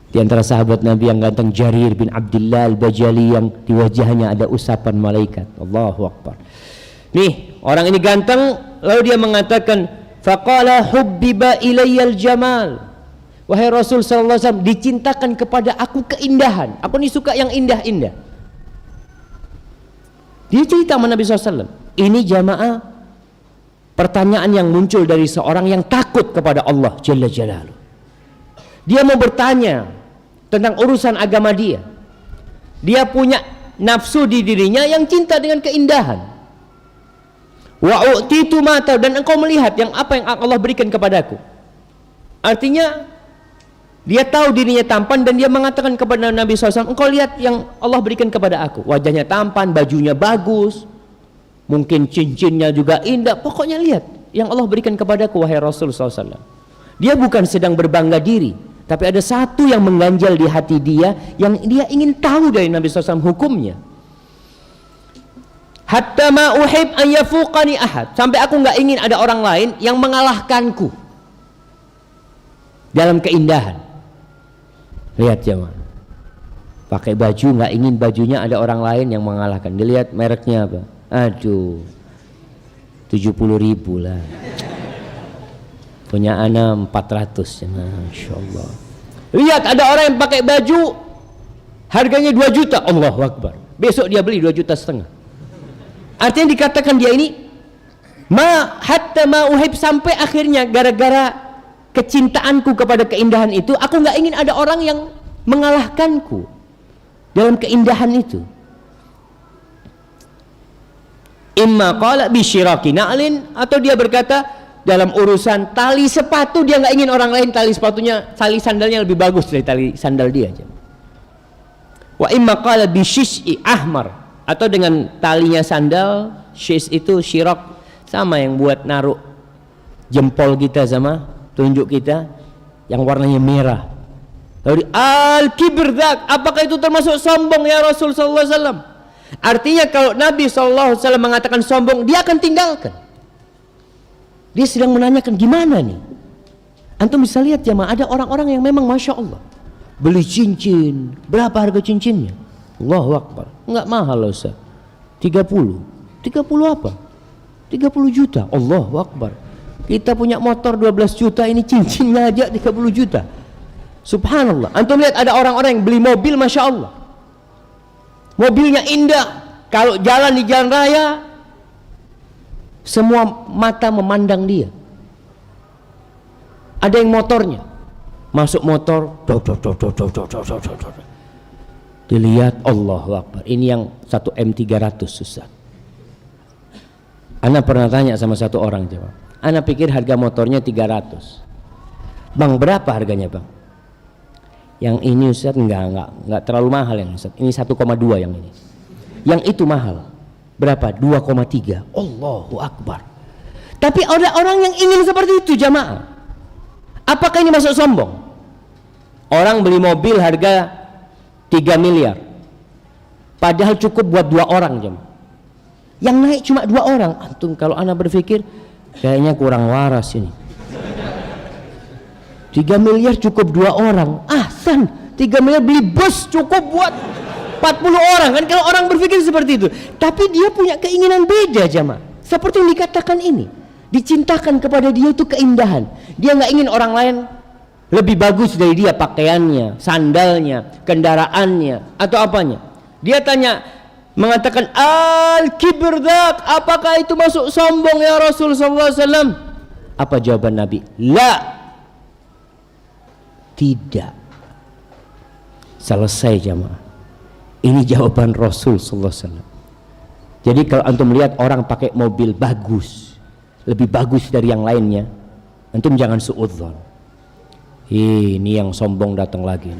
Di antara sahabat Nabi yang ganteng Jarir bin Abdullah al-Bajali, yang di wajahnya ada usapan malaikat. Allahu Akbar. Nih, orang ini ganteng, lalu dia mengatakan, faqala hubbiba ilayyal jamal. Wahai Rasul sallallahu alaihi wasallam, dicintakan kepada aku keindahan. Aku ini suka yang indah-indah. Dia cerita sama Nabi SAW. Ini jamaah pertanyaan yang muncul dari seorang yang takut kepada Allah Jalla Jalaluh. Dia mau bertanya tentang urusan agama dia. Dia punya nafsu di dirinya yang cinta dengan keindahan. Wa u'titu mata, dan engkau melihat yang apa yang Allah berikan kepadaku. Artinya dia tahu dirinya tampan dan dia mengatakan kepada Nabi SAW, engkau lihat yang Allah berikan kepada aku. Wajahnya tampan, bajunya bagus, mungkin cincinnya juga indah. Pokoknya lihat yang Allah berikan kepadaku wahai Rasul SAW. Dia bukan sedang berbangga diri, tapi ada satu yang mengganjal di hati dia, yang dia ingin tahu dari Nabi SAW hukumnya. Hatta ma uhib an yafuqani ahad, sampai aku nggak ingin ada orang lain yang mengalahkanku dalam keindahan. Lihat jemaah, pakai baju nggak ingin bajunya ada orang lain yang mengalahkan. Dilihat mereknya apa? Aduh, 70.000 lah. Punya anak 400 ya, Masya Allah. Lihat ada orang yang pakai baju harganya 2 juta, Allahu Akbar. Besok dia beli 2,5 juta. Artinya dikatakan dia ini hatta ma uhib, sampai akhirnya gara-gara kecintaanku kepada keindahan itu, aku nggak ingin ada orang yang mengalahkanku dalam keindahan itu. Imma qala bi syiraki na'lin, atau dia berkata dalam urusan tali sepatu dia nggak ingin orang lain tali sepatunya, tali sandalnya lebih bagus dari tali sandal dia aja. Wa imma qala bi syis'i ahmar, atau dengan talinya sandal, syis itu syirak, Sama yang buat naruh jempol kita sama tunjuk kita yang warnanya merah. Lalu al-kibr dzak, apakah itu termasuk sombong ya Rasul sallallahu alaihi wasallam? Artinya kalau Nabi sallallahu alaihi wasallam mengatakan sombong, dia akan tinggalkan. Dia sedang menanyakan gimana nih? Antum bisa lihat jemaah, ada orang-orang yang memang Masya Allah beli cincin. Berapa harga cincinnya? Allahu Akbar, enggak mahal loh Ustaz, 30 apa? 30 juta. Allahu Akbar. Kita punya motor 12 juta, ini cincinnya aja 30 juta. Subhanallah. Antum lihat ada orang-orang yang beli mobil Masya Allah, mobilnya indah, kalau jalan di jalan raya semua mata memandang dia. Ada yang motornya masuk motor, dilihat, Allahu Akbar, ini yang 1 M300 Ustaz. Ana pernah tanya sama satu orang jemaah, ana pikir harga motornya 300. Bang, berapa harganya bang? Yang ini Ustaz enggak terlalu mahal yang Ustaz. Ini 1,2 yang ini. Yang itu mahal. Berapa? 2,3. Allahu Akbar. Tapi ada orang yang ingin seperti itu jamaah. Apakah ini masuk sombong? Orang beli mobil harga 3 miliar. Padahal cukup buat 2 orang jemaah. Yang naik cuma 2 orang. Antum kalau ana berpikir kayaknya kurang waras ini. 3 miliar cukup 2 orang. San, 3 miliar beli bus cukup buat 40 orang. Kan kalau orang berpikir seperti itu. Tapi dia punya keinginan beda jemaah. Seperti yang dikatakan ini, dicintakan kepada dia itu keindahan. Dia nggak ingin orang lain lebih bagus dari dia, pakaiannya, sandalnya, kendaraannya, atau apanya. Dia tanya, mengatakan al-kibr dzak, apakah itu masuk sombong ya Rasul sallallahu alaihi wasallam? Apa jawaban Nabi? La, tidak. Selesai jamaah. Ini jawaban Rasul sallallahu alaihi wasallam. Jadi kalau antum lihat orang pakai mobil bagus, lebih bagus dari yang lainnya, antum jangan suudzon. Ini yang sombong datang lagi.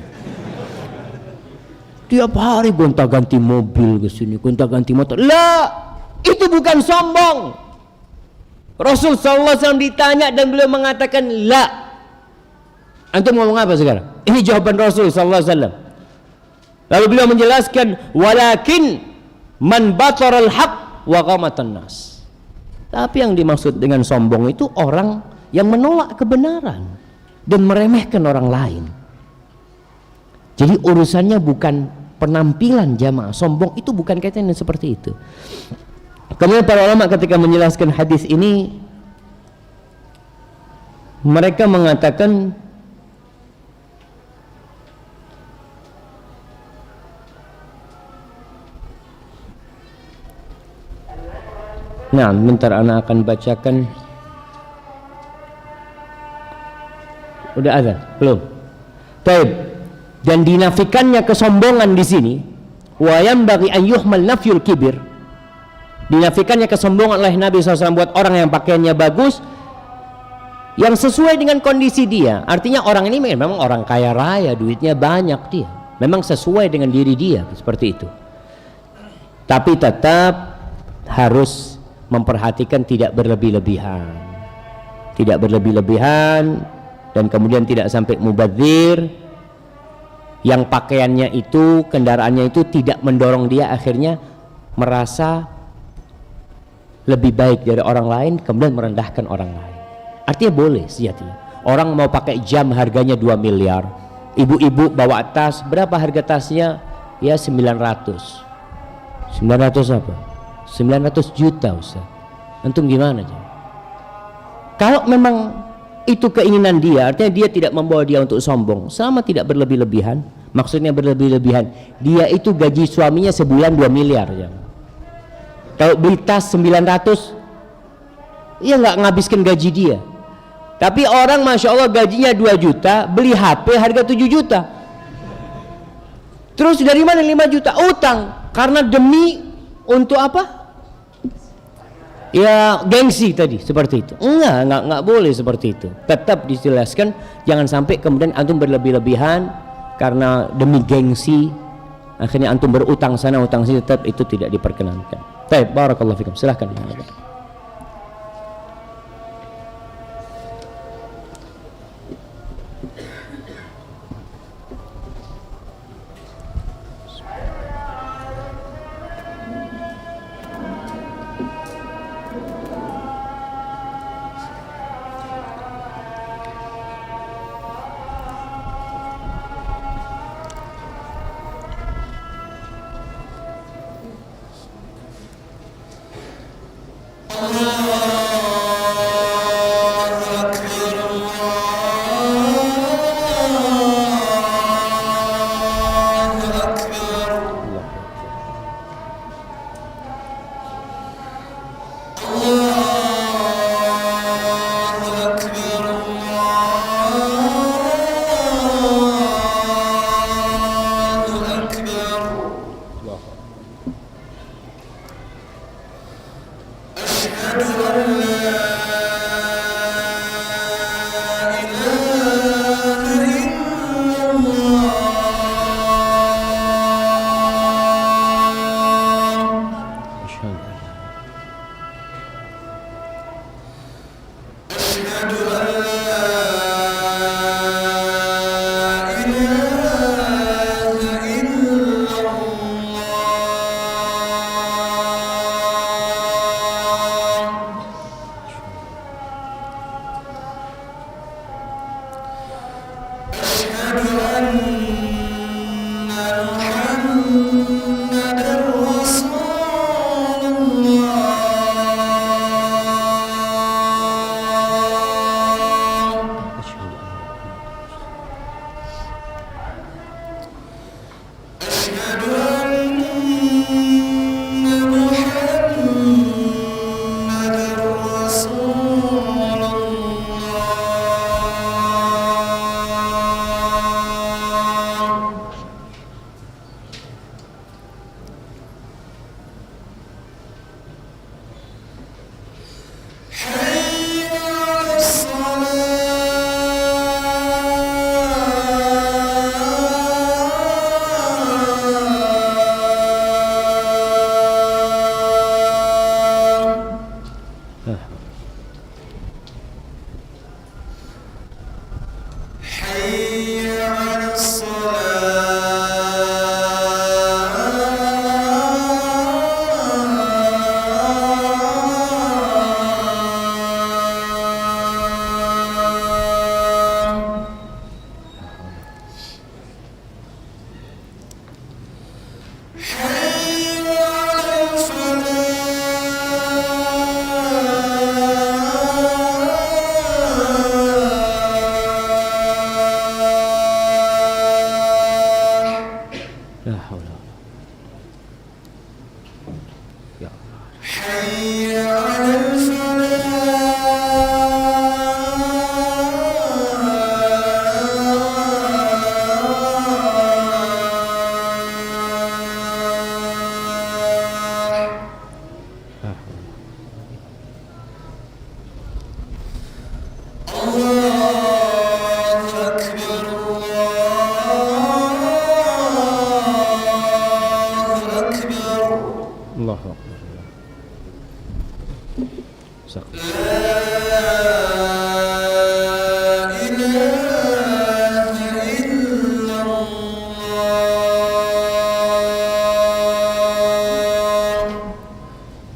Tiap hari gonta-ganti mobil ke sini, gonta-ganti motor. La, itu bukan sombong. Rasul sallallahu alaihi wasallam ditanya dan beliau mengatakan la. Antum ngomong apa sekarang? Ini jawaban Rasul sallallahu alaihi wasallam. Lalu beliau menjelaskan, walakin man bataral haq wa qamatan nas. Tapi yang dimaksud dengan sombong itu orang yang menolak kebenaran dan meremehkan orang lain. Jadi urusannya bukan penampilan jamaah. Sombong itu bukan kaitannya seperti itu. Kemudian para ulama ketika menjelaskan hadis ini, mereka mengatakan nah, bentar anak akan bacakan. Udah ada? Belum? Baik. Dan dinafikannya kesombongan di sini, wa yanbaghi an yuhmal nafyul kibir. Dinafikannya kesombongan oleh Nabi SAW buat orang yang pakaiannya bagus, yang sesuai dengan kondisi dia. Artinya orang ini memang orang kaya raya, duitnya banyak dia. Memang sesuai dengan diri dia, seperti itu. Tapi tetap harus memperhatikan tidak berlebih-lebihan. Tidak berlebih-lebihan dan kemudian tidak sampai mubadzir. Yang pakaiannya itu, kendaraannya itu tidak mendorong dia akhirnya merasa lebih baik dari orang lain, kemudian merendahkan orang lain. Artinya boleh sejatinya. Orang mau pakai jam harganya 2 miliar, ibu-ibu bawa tas, berapa harga tasnya? Ya 900 apa? 900 juta Ustaz. Antum gimana aja? Kalau memang itu keinginan dia, artinya dia tidak membawa dia untuk sombong, selama tidak berlebih-lebihan. Maksudnya berlebih-lebihan, dia itu gaji suaminya sebulan 2 miliar ya. Kalau beli tas 900, ia nggak ngabiskan gaji dia. Tapi orang Masya Allah gajinya 2 juta, beli HP harga 7 juta. Terus dari mana 5 juta? Utang. Karena demi untuk apa? Ya gengsi tadi, seperti itu. Enggak boleh seperti itu. Tetap dijelaskan, jangan sampai kemudian antum berlebih-lebihan karena demi gengsi akhirnya antum berutang sana utang sini, tetap itu tidak diperkenankan. Baik, barakallahu fikum. Silahkan.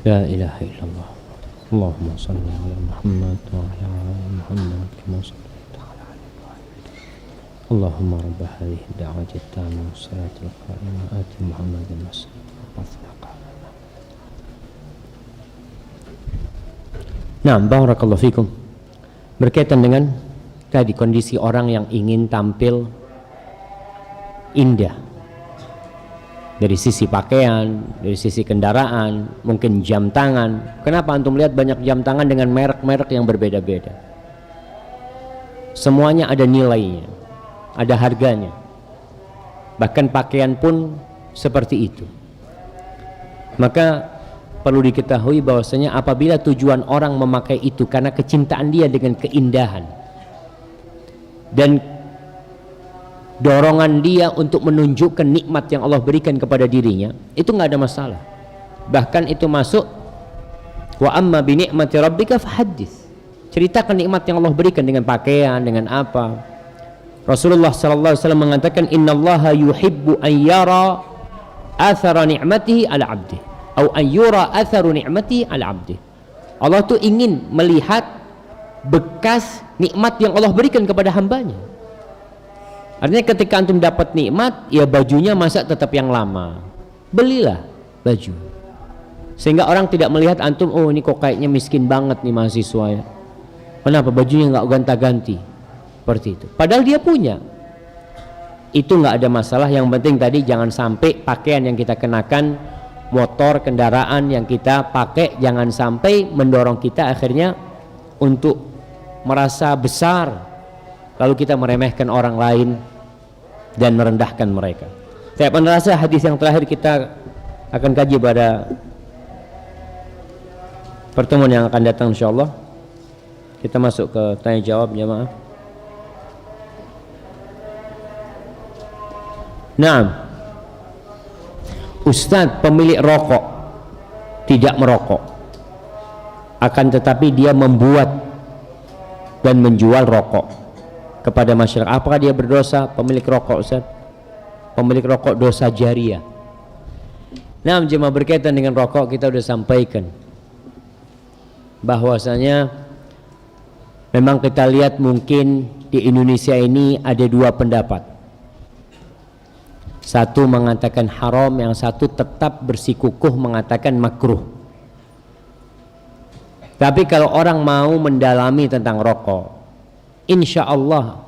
La ilaha illallah. Allahumma salli ala Muhammad wa ala ali Muhammad kama sallaita ala ali Ibrahim. Allahumma rabb hadhihi ad-da'wati at-tammah was-salati al-qa'imah ati Muhammadan as-salata. Nah, barakallahu fikum. Berkaitan dengan tadi kondisi orang yang ingin tampil indah dari sisi pakaian, dari sisi kendaraan, mungkin jam tangan. Kenapa antum lihat banyak jam tangan dengan merek-merek yang berbeda-beda? Semuanya ada nilainya, ada harganya. Bahkan pakaian pun seperti itu. Maka perlu diketahui bahwasanya apabila tujuan orang memakai itu karena kecintaan dia dengan keindahan dan dorongan dia untuk menunjukkan nikmat yang Allah berikan kepada dirinya, itu nggak ada masalah. Bahkan itu masuk wa amma bi ni'mati rabbika fahaddits. Ceritakan nikmat yang Allah berikan dengan pakaian, dengan apa. Rasulullah sallallahu alaihi wasallam mengatakan innallaha yuhibbu an yara athara ni'matihi ala 'abdihi atau an yura atharu ni'matihi ala 'abdihi. Allah tuh ingin melihat bekas nikmat yang Allah berikan kepada hambanya. Artinya ketika antum dapat nikmat, ya bajunya masa tetap yang lama. Belilah baju. Sehingga orang tidak melihat antum, oh ini kok kayaknya miskin banget nih mahasiswa ya. Kenapa bajunya nggak gonta-ganti? Seperti itu. Padahal dia punya. Itu nggak ada masalah. Yang penting tadi jangan sampai pakaian yang kita kenakan, motor, kendaraan yang kita pakai, jangan sampai mendorong kita akhirnya untuk merasa besar. Lalu kita meremehkan orang lain dan merendahkan mereka. Saya merasa hadis yang terakhir kita akan kaji pada pertemuan yang akan datang insyaallah. Kita masuk ke tanya jawab jamaah. Naam. Ustadz pemilik rokok tidak merokok, akan tetapi dia membuat dan menjual rokok kepada masyarakat. Apakah dia berdosa? Pemilik rokok, Ustaz? Pemilik rokok dosa jariah. Nah, jemaah, berkaitan dengan rokok kita sudah sampaikan bahwasanya memang kita lihat mungkin di Indonesia ini ada dua pendapat. Satu mengatakan haram, yang satu tetap bersikukuh mengatakan makruh. Tapi kalau orang mau mendalami tentang rokok, insya Allah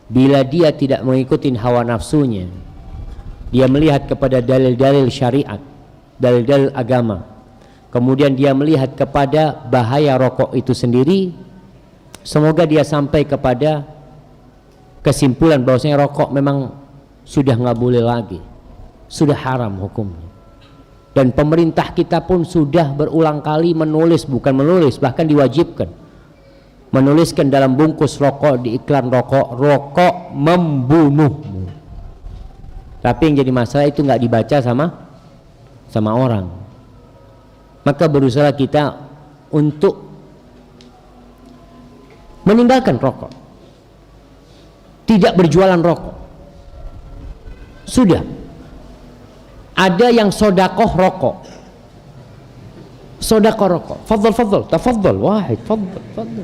bila dia tidak mengikuti hawa nafsunya, dia melihat kepada dalil-dalil syariat, dalil-dalil agama, kemudian dia melihat kepada bahaya rokok itu sendiri, semoga dia sampai kepada kesimpulan bahwasanya rokok memang sudah nggak boleh lagi, sudah haram hukumnya. Dan pemerintah kita pun sudah berulang kali menulis, bukan menulis, bahkan diwajibkan menuliskan dalam bungkus rokok, di iklan rokok, rokok membunuhmu. Tapi yang jadi masalah itu nggak dibaca sama orang. Maka berusaha kita untuk meninggalkan rokok, tidak berjualan rokok. Sudah ada yang sodakoh rokok, sodakoh rokok, fadl, tafadhal, wahid, fadl.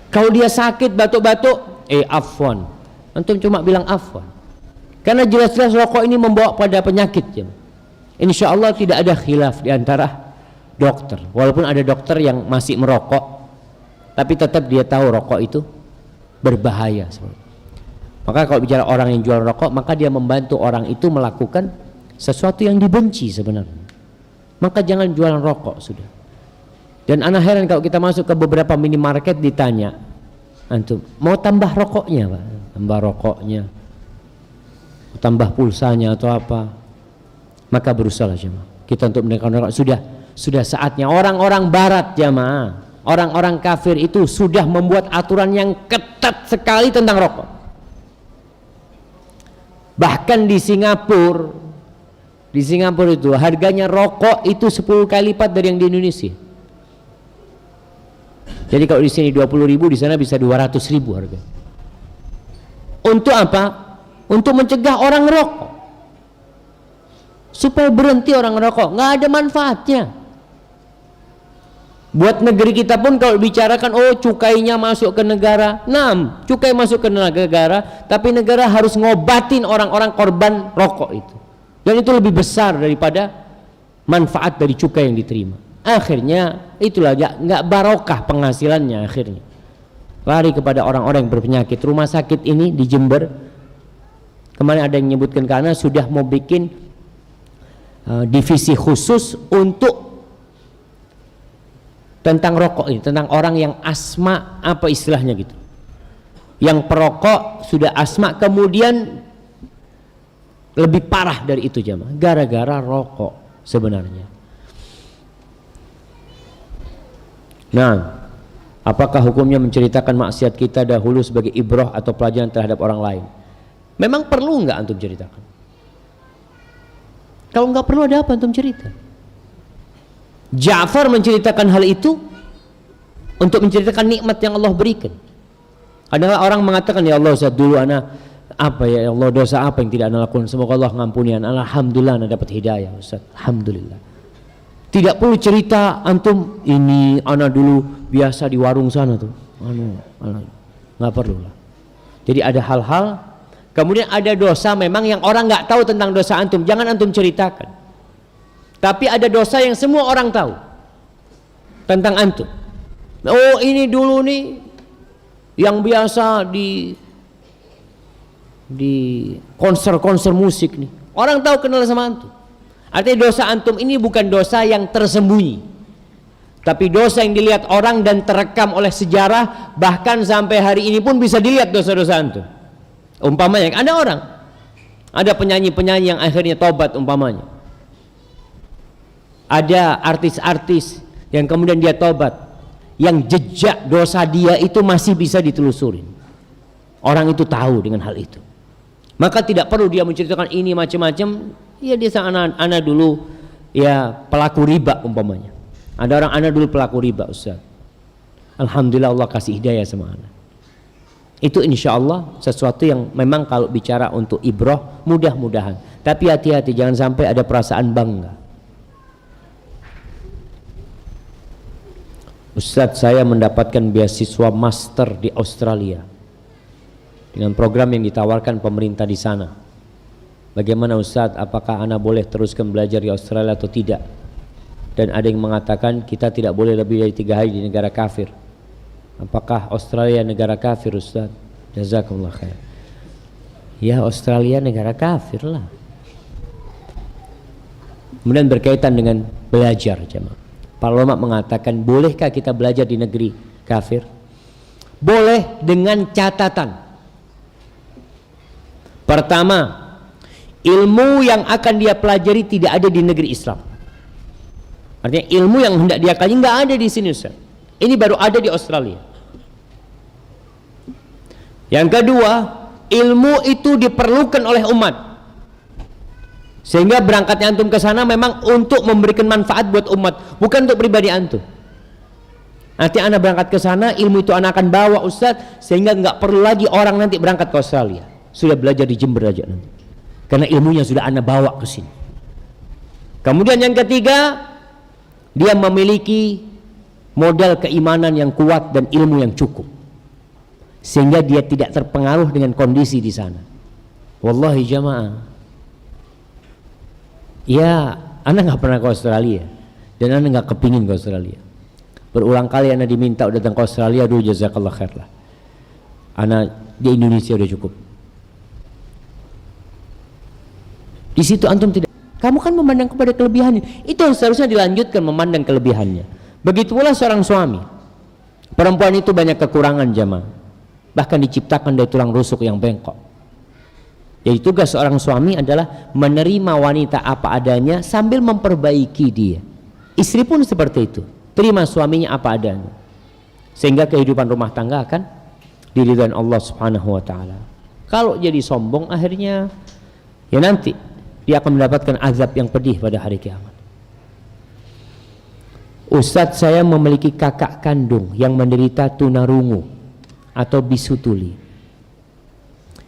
Kalau dia sakit batuk-batuk, afwan, antum cuma bilang afwan, karena jelas-jelas rokok ini membawa pada penyakit. Insya Allah tidak ada khilaf di antara dokter, walaupun ada dokter yang masih merokok, tapi tetap dia tahu rokok itu berbahaya. Maka kalau bicara orang yang jual rokok, maka dia membantu orang itu melakukan sesuatu yang dibenci sebenarnya. Maka jangan jualan rokok sudah. Dan ana heran kalau kita masuk ke beberapa minimarket ditanya, antum mau tambah rokoknya, Pak? Tambah rokoknya, tambah pulsanya atau apa? Maka berusaha jemaah kita untuk menekan rokok. Sudah saatnya orang-orang barat jemaah, orang-orang kafir itu sudah membuat aturan yang ketat sekali tentang rokok. Bahkan di Singapura itu harganya rokok itu 10 kali lipat dari yang di Indonesia. Jadi kalau di sini 20.000, di sana bisa 200.000 harga. Untuk apa? Untuk mencegah orang rokok, supaya berhenti orang rokok. Nggak ada manfaatnya. Buat negeri kita pun kalau bicarakan, cukainya masuk ke negara, cukai masuk ke negara, tapi negara harus ngobatin orang-orang korban rokok itu. Dan itu lebih besar daripada manfaat dari cukai yang diterima. Akhirnya itulah nggak barokah penghasilannya, akhirnya lari kepada orang-orang yang berpenyakit. Rumah sakit ini di Jember kemarin ada yang menyebutkan, karena sudah mau bikin divisi khusus untuk tentang rokok ini, tentang orang yang asma, apa istilahnya gitu, yang perokok sudah asma, kemudian lebih parah dari itu jemaah, gara-gara rokok sebenarnya. Nah, apakah hukumnya menceritakan maksiat kita dahulu sebagai ibrah atau pelajaran terhadap orang lain? Memang perlu nggak antum ceritakan? Kalau nggak perlu, ada apa antum cerita? Ja'far menceritakan hal itu untuk menceritakan nikmat yang Allah berikan. Kadang orang mengatakan, ya Allah, Ustaz, dulu ana apa ya Allah, dosa apa yang tidak ana lakukan, semoga Allah mengampuni ana. Alhamdulillah ana dapat hidayah, Ustaz, alhamdulillah. Tidak perlu cerita antum, ini ana dulu biasa di warung sana tuh, nggak perlu lah. Jadi ada hal-hal, kemudian ada dosa memang yang orang nggak tahu tentang dosa antum, jangan antum ceritakan. Tapi ada dosa yang semua orang tahu tentang antum. Ini dulu nih yang biasa di konser-konser musik nih, orang tahu, kenal sama antum. Artinya dosa antum ini bukan dosa yang tersembunyi, tapi dosa yang dilihat orang dan terekam oleh sejarah. Bahkan sampai hari ini pun bisa dilihat dosa-dosa antum. Umpamanya ada penyanyi-penyanyi yang akhirnya tobat, umpamanya ada artis-artis yang kemudian dia tobat, yang jejak dosa dia itu masih bisa ditelusurin. Orang itu tahu dengan hal itu, maka tidak perlu dia menceritakan ini macam-macam. Ya dia anak dulu ya pelaku riba umpamanya. Ada orang, anak dulu pelaku riba, Ustaz. Alhamdulillah Allah kasih hidayah sama anak. Itu insya Allah sesuatu yang memang kalau bicara untuk ibrah mudah-mudahan. Tapi hati-hati jangan sampai ada perasaan bangga. Ustadz, saya mendapatkan beasiswa master di Australia dengan program yang ditawarkan pemerintah di sana. Bagaimana Ustadz, apakah anak boleh teruskan belajar di Australia atau tidak? Dan ada yang mengatakan kita tidak boleh lebih dari 3 hari di negara kafir. Apakah Australia negara kafir Ustaz? Jazakumullah khair. Ya, Australia negara kafir lah. Kemudian berkaitan dengan belajar jemaah. Para ulama mengatakan bolehkah kita belajar di negeri kafir? Boleh dengan catatan. Pertama, ilmu yang akan dia pelajari tidak ada di negeri Islam. Artinya ilmu yang hendak dia kaji nggak ada di sini Ustaz. Ini baru ada di Australia. Yang kedua, ilmu itu diperlukan oleh umat. Sehingga berangkatnya antum ke sana memang untuk memberikan manfaat buat umat, bukan untuk pribadi antum. Nanti anak berangkat ke sana, ilmu itu anak akan bawa Ustaz, sehingga nggak perlu lagi orang nanti berangkat ke Australia. Sudah belajar di Jember aja nanti. Karena ilmunya sudah anak bawa ke sini. Kemudian yang ketiga, dia memiliki modal keimanan yang kuat dan ilmu yang cukup, sehingga dia tidak terpengaruh dengan kondisi di sana. Wallahi jamaah, ya anak nggak pernah ke Australia dan anak nggak kepingin ke Australia. Berulang kali anak diminta datang ke Australia, dulu jazakallah khair lah. Anak di Indonesia udah cukup. Di situ antum tidak. Kamu kan memandang kepada kelebihannya. Itu yang seharusnya dilanjutkan, memandang kelebihannya. Begitu pula seorang suami. Perempuan itu banyak kekurangan jamaah. Bahkan diciptakan dari tulang rusuk yang bengkok. Jadi tugas seorang suami adalah menerima wanita apa adanya sambil memperbaiki dia. Istri pun seperti itu. Terima suaminya apa adanya. Sehingga kehidupan rumah tangga akan diridhai Allah Subhanahu wa taala. Kalau jadi sombong akhirnya ya nanti dia akan mendapatkan azab yang pedih pada hari kiamat. Ustadz, saya memiliki kakak kandung yang menderita tunarungu atau bisu tuli.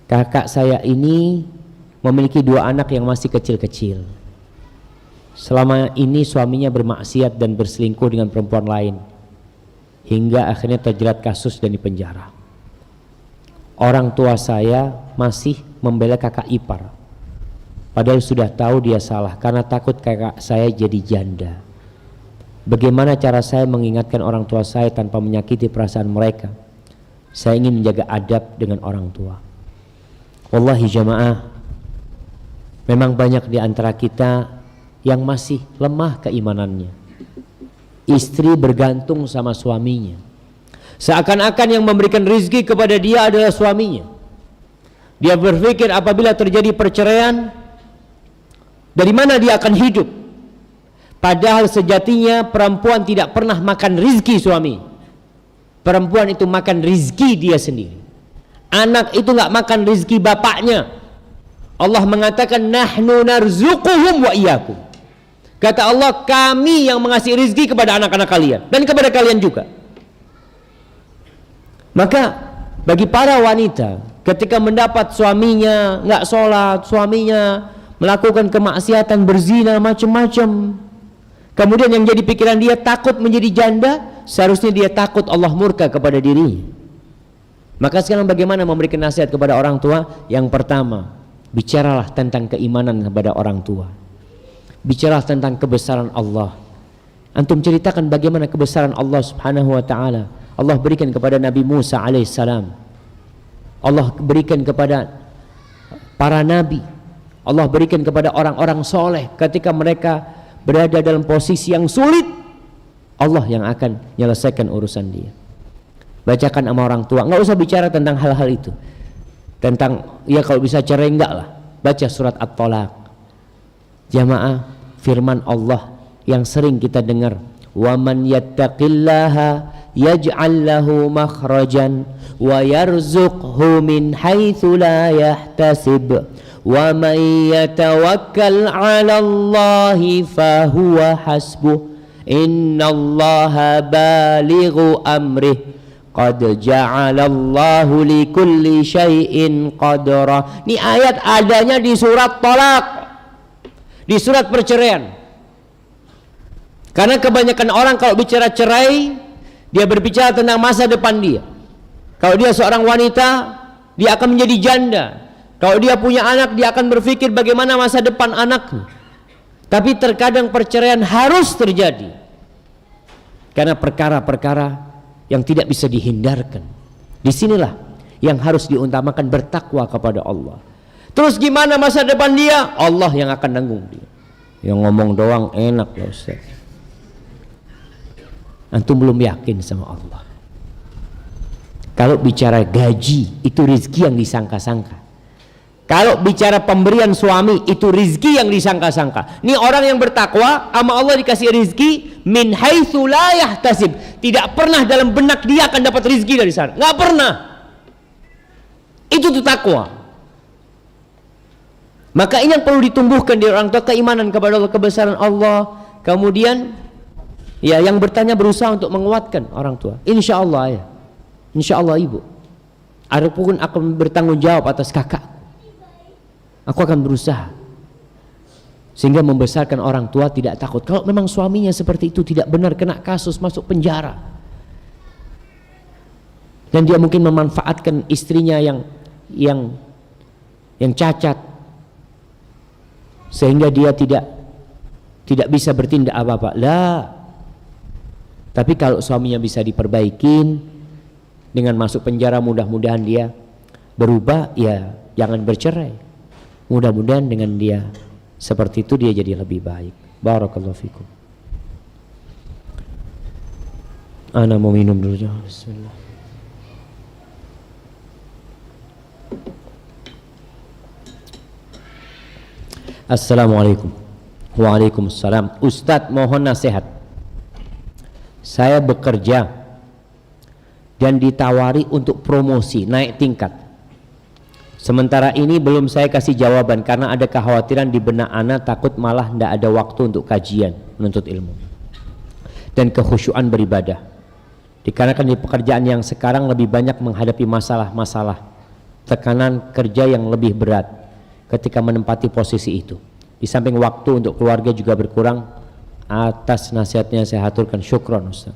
Kakak saya ini memiliki 2 anak yang masih kecil-kecil. Selama ini suaminya bermaksiat dan berselingkuh dengan perempuan lain, hingga akhirnya terjerat kasus dan dipenjara. Orang tua saya masih membela kakak ipar, padahal sudah tahu dia salah karena takut kakak saya jadi janda. Bagaimana cara saya mengingatkan orang tua saya tanpa menyakiti perasaan mereka? Saya ingin menjaga adab dengan orang tua. Wallahi jamaah, memang banyak di antara kita yang masih lemah keimanannya. Istri bergantung sama suaminya. Seakan-akan yang memberikan rizki kepada dia adalah suaminya. Dia berpikir apabila terjadi perceraian, dari mana dia akan hidup? Padahal sejatinya perempuan tidak pernah makan rizki suami. Perempuan itu makan rizki dia sendiri. Anak itu nggak makan rizki bapaknya. Allah mengatakan nahnu narzuquhum wa iyyakum. Kata Allah, kami yang mengasih rizki kepada anak-anak kalian dan kepada kalian juga. Maka bagi para wanita ketika mendapat suaminya nggak sholat, suaminya melakukan kemaksiatan, berzina, macam-macam, kemudian yang jadi pikiran dia takut menjadi janda, seharusnya dia takut Allah murka kepada dirinya. Maka sekarang bagaimana memberikan nasihat kepada orang tua? Yang pertama, bicaralah tentang keimanan kepada orang tua. Bicaralah tentang kebesaran Allah. Antum ceritakan bagaimana kebesaran Allah Subhanahu wa taala. Allah berikan kepada Nabi Musa alaihissalam. Allah berikan kepada para nabi. Allah berikan kepada orang-orang soleh ketika mereka berada dalam posisi yang sulit. Allah yang akan menyelesaikan urusan dia. Bacakan sama orang tua. Nggak usah bicara tentang hal-hal itu. Tentang ya kalau bisa cerai enggak lah. Baca surat At-Tolaq. Jamaah, firman Allah yang sering kita dengar, wa man yattaqillaha yaj'al lahu makhrajan wa yarzuqhu min haitsu la yahtasib wa man yatawakkal 'ala Allahi fa huwa hasbuh. Innallaha balighu amrih qad ja'alallahu likulli syai'in qadra. Ini ayat adanya di surat Thalaq, di surat perceraian. Karena kebanyakan orang kalau bicara cerai, dia berbicara tentang masa depan dia. Kalau dia seorang wanita, dia akan menjadi janda. Kalau dia punya anak, dia akan berpikir bagaimana masa depan anaknya. Tapi terkadang perceraian harus terjadi karena perkara-perkara yang tidak bisa dihindarkan. Disinilah yang harus diutamakan, bertakwa kepada Allah. Terus gimana masa depan dia? Allah yang akan nanggung dia. Yang ngomong doang enak ya Ustaz. Antum belum yakin sama Allah. Kalau bicara gaji, itu rezeki yang disangka-sangka. Kalau bicara pemberian suami, itu rizki yang disangka-sangka. Ini orang yang bertakwa, sama Allah dikasih rizki min haitsu la yahtasib. Tidak pernah dalam benak dia akan dapat rizki dari sana. Nggak pernah. Itu tuh takwa. Maka ini yang perlu ditumbuhkan di orang tua, keimanan kepada Allah, kebesaran Allah. Kemudian ya yang bertanya berusaha untuk menguatkan orang tua. Insya Allah ya, insya Allah ibu, adapun akan bertanggung jawab atas kakak. Aku akan berusaha sehingga membesarkan orang tua tidak takut. Kalau memang suaminya seperti itu tidak benar, kena kasus masuk penjara, dan dia mungkin memanfaatkan istrinya yang cacat sehingga dia tidak bisa bertindak apa-apa. Lah. Tapi kalau suaminya bisa diperbaikin dengan masuk penjara, mudah-mudahan dia berubah, ya jangan bercerai. Mudah-mudahan dengan dia seperti itu dia jadi lebih baik. Barakallahu fikum. Ana mau minum dulu. Bismillah. Assalamualaikum. Waalaikumsalam. Ustadz, mohon nasihat. Saya bekerja dan ditawari untuk promosi, naik tingkat. Sementara ini belum saya kasih jawaban karena ada kekhawatiran di benak anak, takut malah tidak ada waktu untuk kajian, menuntut ilmu dan kekhusyuan beribadah. Dikarenakan di pekerjaan yang sekarang lebih banyak menghadapi masalah-masalah, tekanan kerja yang lebih berat ketika menempati posisi itu. Di samping waktu untuk keluarga juga berkurang. Atas nasihatnya saya haturkan syukron Ustaz.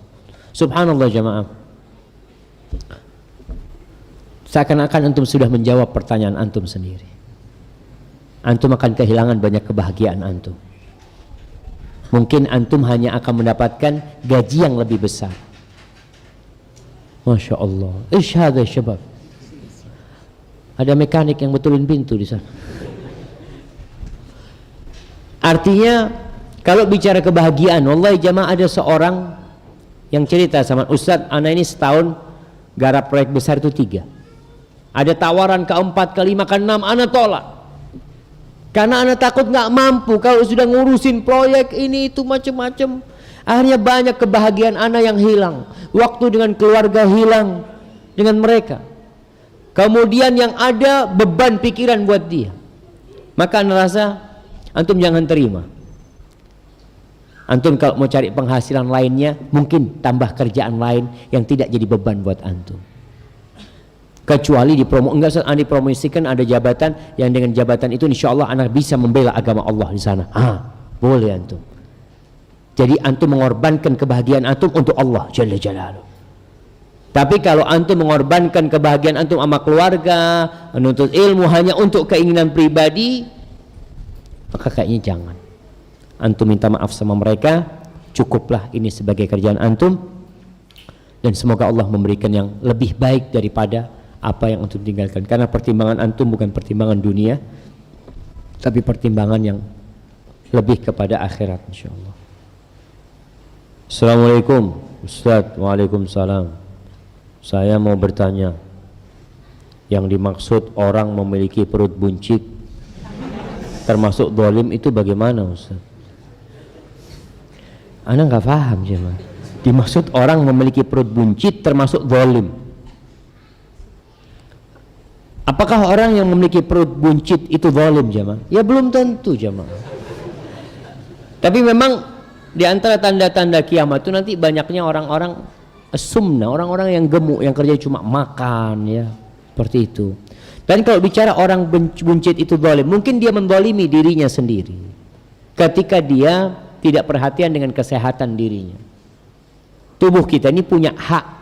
Subhanallah jamaah. Seakan-akan antum sudah menjawab pertanyaan antum sendiri. Antum akan kehilangan banyak kebahagiaan antum. Mungkin antum hanya akan mendapatkan gaji yang lebih besar. Masya Allah. Ish hadha syabab. Ada mekanik yang betulin pintu di sana. Artinya kalau bicara kebahagiaan, wallahi jamaah, ada seorang yang cerita sama Ustaz, anak ini setahun garap proyek besar itu 3. Ada tawaran ke-4, ke-5, ke-6, anak tolak. Karena anak takut nggak mampu kalau sudah ngurusin proyek ini itu macam-macam. Akhirnya banyak kebahagiaan anak yang hilang. Waktu dengan keluarga hilang dengan mereka. Kemudian yang ada beban pikiran buat dia. Maka anak rasa antum jangan terima. Antum kalau mau cari penghasilan lainnya, mungkin tambah kerjaan lain yang tidak jadi beban buat antum. Kecuali dipromosikan ada jabatan yang dengan jabatan itu insya Allah anak bisa membela agama Allah di sana. Boleh antum. Jadi antum mengorbankan kebahagiaan antum untuk Allah Jalla Jalaluh. Tapi kalau antum mengorbankan kebahagiaan antum sama keluarga, menuntut ilmu hanya untuk keinginan pribadi, maka kayaknya jangan. Antum minta maaf sama mereka, cukuplah ini sebagai kerjaan antum, dan semoga Allah memberikan yang lebih baik daripada apa yang antum tinggalkan. Karena pertimbangan antum bukan pertimbangan dunia, tapi pertimbangan yang lebih kepada akhirat insyaallah. Assalamualaikum Ustaz. Waalaikumsalam. Saya mau bertanya, yang dimaksud orang memiliki perut buncit termasuk zalim itu bagaimana Ustaz? Ana nggak paham jemaah. Dimaksud orang memiliki perut buncit termasuk zalim. Apakah orang yang memiliki perut buncit itu zalim jemaah? Ya belum tentu jemaah. Tapi memang di antara tanda-tanda kiamat itu nanti banyaknya orang-orang sumna, orang-orang yang gemuk, yang kerja cuma makan, ya, seperti itu. Dan kalau bicara orang buncit itu zalim, mungkin dia menzalimi dirinya sendiri ketika dia tidak perhatian dengan kesehatan dirinya. Tubuh kita ini punya hak.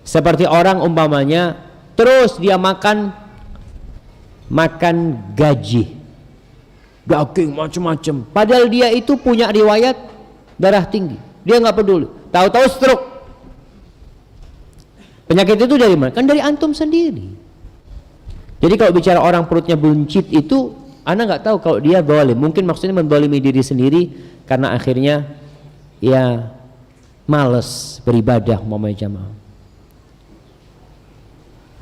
Seperti orang umpamanya terus dia makan gaji, daging macam-macam, padahal dia itu punya riwayat darah tinggi, dia nggak peduli, tahu-tahu stroke. Penyakit itu dari mana? Kan dari antum sendiri. Jadi kalau bicara orang perutnya buncit itu, ana nggak tahu kalau dia zalim, mungkin maksudnya menzalimi diri sendiri karena akhirnya ya malas beribadah umpamanya jamaah.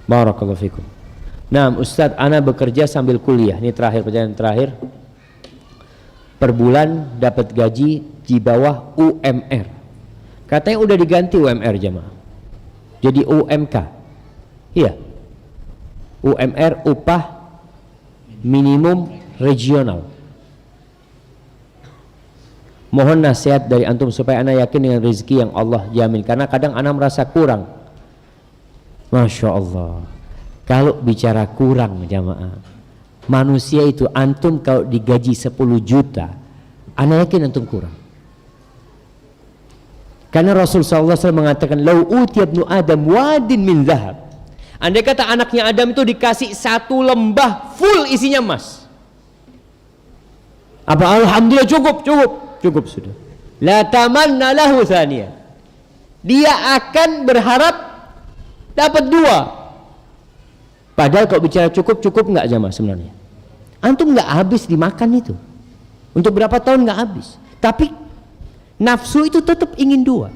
Barakallahu fikum. Nah, Ustadz, ana bekerja sambil kuliah. Ini terakhir, pertanyaan terakhir. Per bulan dapat gaji di bawah UMR. Katanya udah diganti UMR jamaah. Jadi UMK. Iya. UMR, upah minimum regional. Mohon nasihat dari antum supaya ana yakin dengan rezeki yang Allah jamin. Karena kadang ana merasa kurang. Masya Allah. Kalau bicara kurang jamaah, manusia itu antum kalau digaji 10 juta, ana yakin antum kurang. Karena Rasul SAW mengatakan, lau utiya ibnu Adam wadin min zahab. Andai kata anaknya Adam itu dikasih satu lembah full isinya emas. Apa? Alhamdulillah, cukup sudah. La tamanna lahu thaniya. Dia akan berharap dapat 2. Padahal kalau bicara cukup nggak jamaah sebenarnya. Antum nggak habis dimakan itu. Untuk berapa tahun nggak habis. Tapi nafsu itu tetap ingin 2.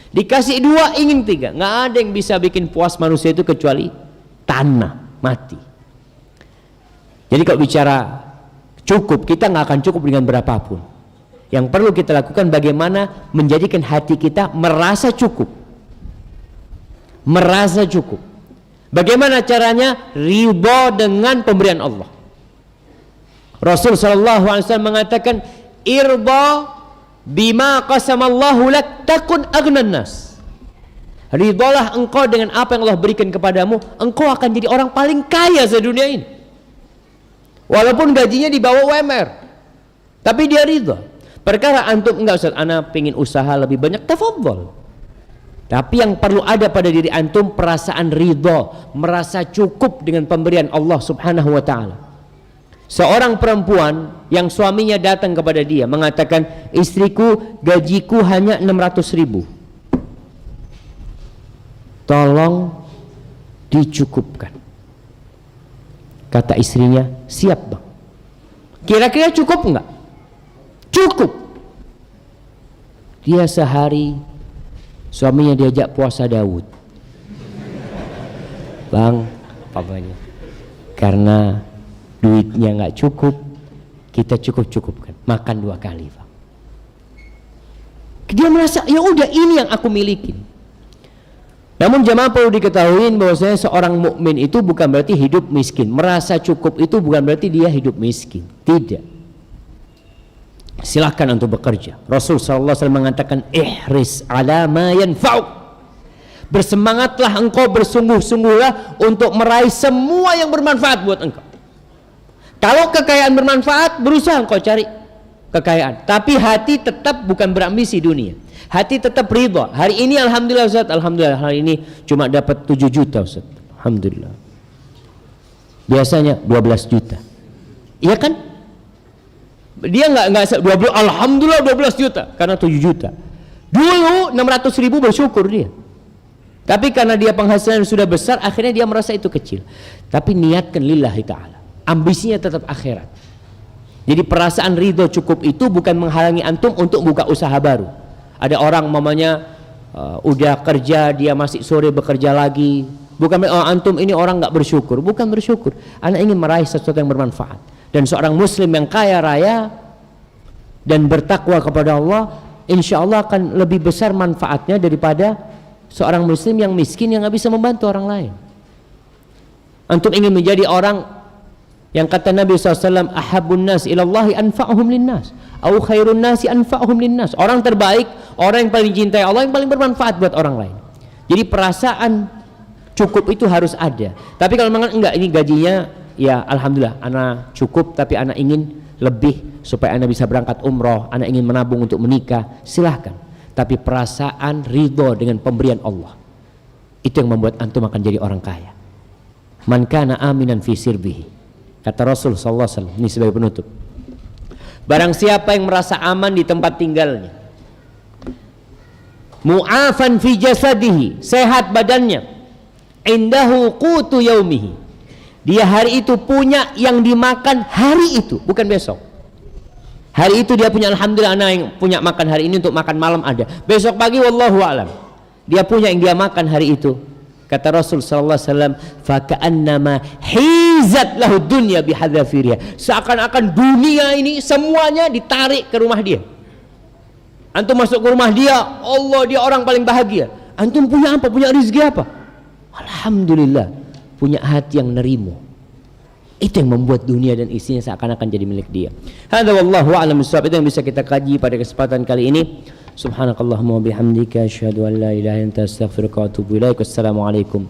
Dikasih 2 ingin 3. Nggak ada yang bisa bikin puas manusia itu kecuali tanah mati. Jadi kalau bicara cukup, kita nggak akan cukup dengan berapapun. Yang perlu kita lakukan bagaimana menjadikan hati kita merasa cukup. Merasa cukup. Bagaimana caranya? Ridha dengan pemberian Allah. Rasul sallallahu alaihi wasallam mengatakan, irba bima qasamallahu lak takun aghnan nas. Ridhalah engkau dengan apa yang Allah berikan kepadamu, engkau akan jadi orang paling kaya sedunia ini. Walaupun gajinya di bawah UMR, tapi dia ridha. Perkara antum enggak, Ustaz, ana pengen usaha lebih banyak, tafadhol. Tapi yang perlu ada pada diri antum perasaan ridha, merasa cukup dengan pemberian Allah Subhanahu wa taala. Seorang perempuan yang suaminya datang kepada dia mengatakan, istriku gajiku hanya 600.000. Tolong dicukupkan. Kata istrinya, siap bang. Kira-kira cukup enggak? Cukup. Dia sehari suaminya diajak puasa Daud. Bang, papanya, karena duitnya nggak cukup, kita cukupkan, makan 2 kali, bang. Dia merasa ya udah ini yang aku miliki. Namun jemaah perlu diketahui bahwasanya seorang mukmin itu bukan berarti hidup miskin. Merasa cukup itu bukan berarti dia hidup miskin. Tidak. Silahkan untuk bekerja. Rasul sallallahu alaihi wasallam mengatakan, ihris ala ma yanfa'uk. Bersemangatlah engkau, bersungguh-sungguhlah untuk meraih semua yang bermanfaat buat engkau. Kalau kekayaan bermanfaat, berusaha engkau cari kekayaan. Tapi hati tetap bukan berambisi dunia. Hati tetap ridha. Hari ini alhamdulillah Ustaz, alhamdulillah hari ini cuma dapat 7 juta Ustaz. Alhamdulillah. Biasanya 12 juta. Iya kan? Dia enggak 12, alhamdulillah 12 juta karena 7 juta. Dulu 600.000 bersyukur dia. Tapi karena dia penghasilan sudah besar, akhirnya dia merasa itu kecil. Tapi niatkan lillahi ta'ala. Ambisinya tetap akhirat. Jadi perasaan ridho cukup itu bukan menghalangi antum untuk buka usaha baru. Ada orang mamanya udah kerja, dia masih sore bekerja lagi. Bukan antum ini orang nggak bersyukur. Bukan bersyukur. Anda ingin meraih sesuatu yang bermanfaat. Dan seorang muslim yang kaya raya dan bertakwa kepada Allah, insya Allah akan lebih besar manfaatnya daripada seorang muslim yang miskin yang nggak bisa membantu orang lain. Antum ingin menjadi orang Yang kata Nabi SAW, ahabun nas ilallahi anfa'uhum linnas, au khairun nasi anfa'uhum linnas. Orang terbaik, orang yang paling cintai Allah, yang paling bermanfaat buat orang lain. Jadi perasaan cukup itu harus ada. Tapi kalau memang enggak, ini gajinya ya alhamdulillah anak cukup, tapi anak ingin lebih supaya anak bisa berangkat umroh, anak ingin menabung untuk menikah, silahkan. Tapi perasaan ridho dengan pemberian Allah, itu yang membuat antum akan jadi orang kaya. Man kana aminan fi sirbihi, kata Rasul sallallahu alaihi wasallam. Ini sebagai penutup, barang siapa yang merasa aman di tempat tinggalnya, mu'afan fi jasadihi, sehat badannya, indahu qutu yaumihi, dia hari itu punya yang dimakan hari itu, bukan besok. Hari itu dia punya, alhamdulillah anak yang punya makan hari ini, untuk makan malam ada, besok pagi wallahu alam dia punya yang dia makan hari itu. Kata Rasul sallallahu alaihi wasallam, faka'annama hizat lahu dunya bihadzafiriha, seakan-akan dunia ini semuanya ditarik ke rumah dia. Antum masuk ke rumah dia, Allah, dia orang paling bahagia. Antum punya apa? Punya rezeki apa? Alhamdulillah, punya hati yang nerimo. Itu yang membuat dunia dan isinya seakan-akan jadi milik dia. Hadza wallahu a'lam bissawab. Itu yang bisa kita kaji pada kesempatan kali ini. Subhanakallahumma wa bihamdika asyhadu an la ilaha illa anta astaghfiruka wa atubu ilaik. Wassalamu alaikum.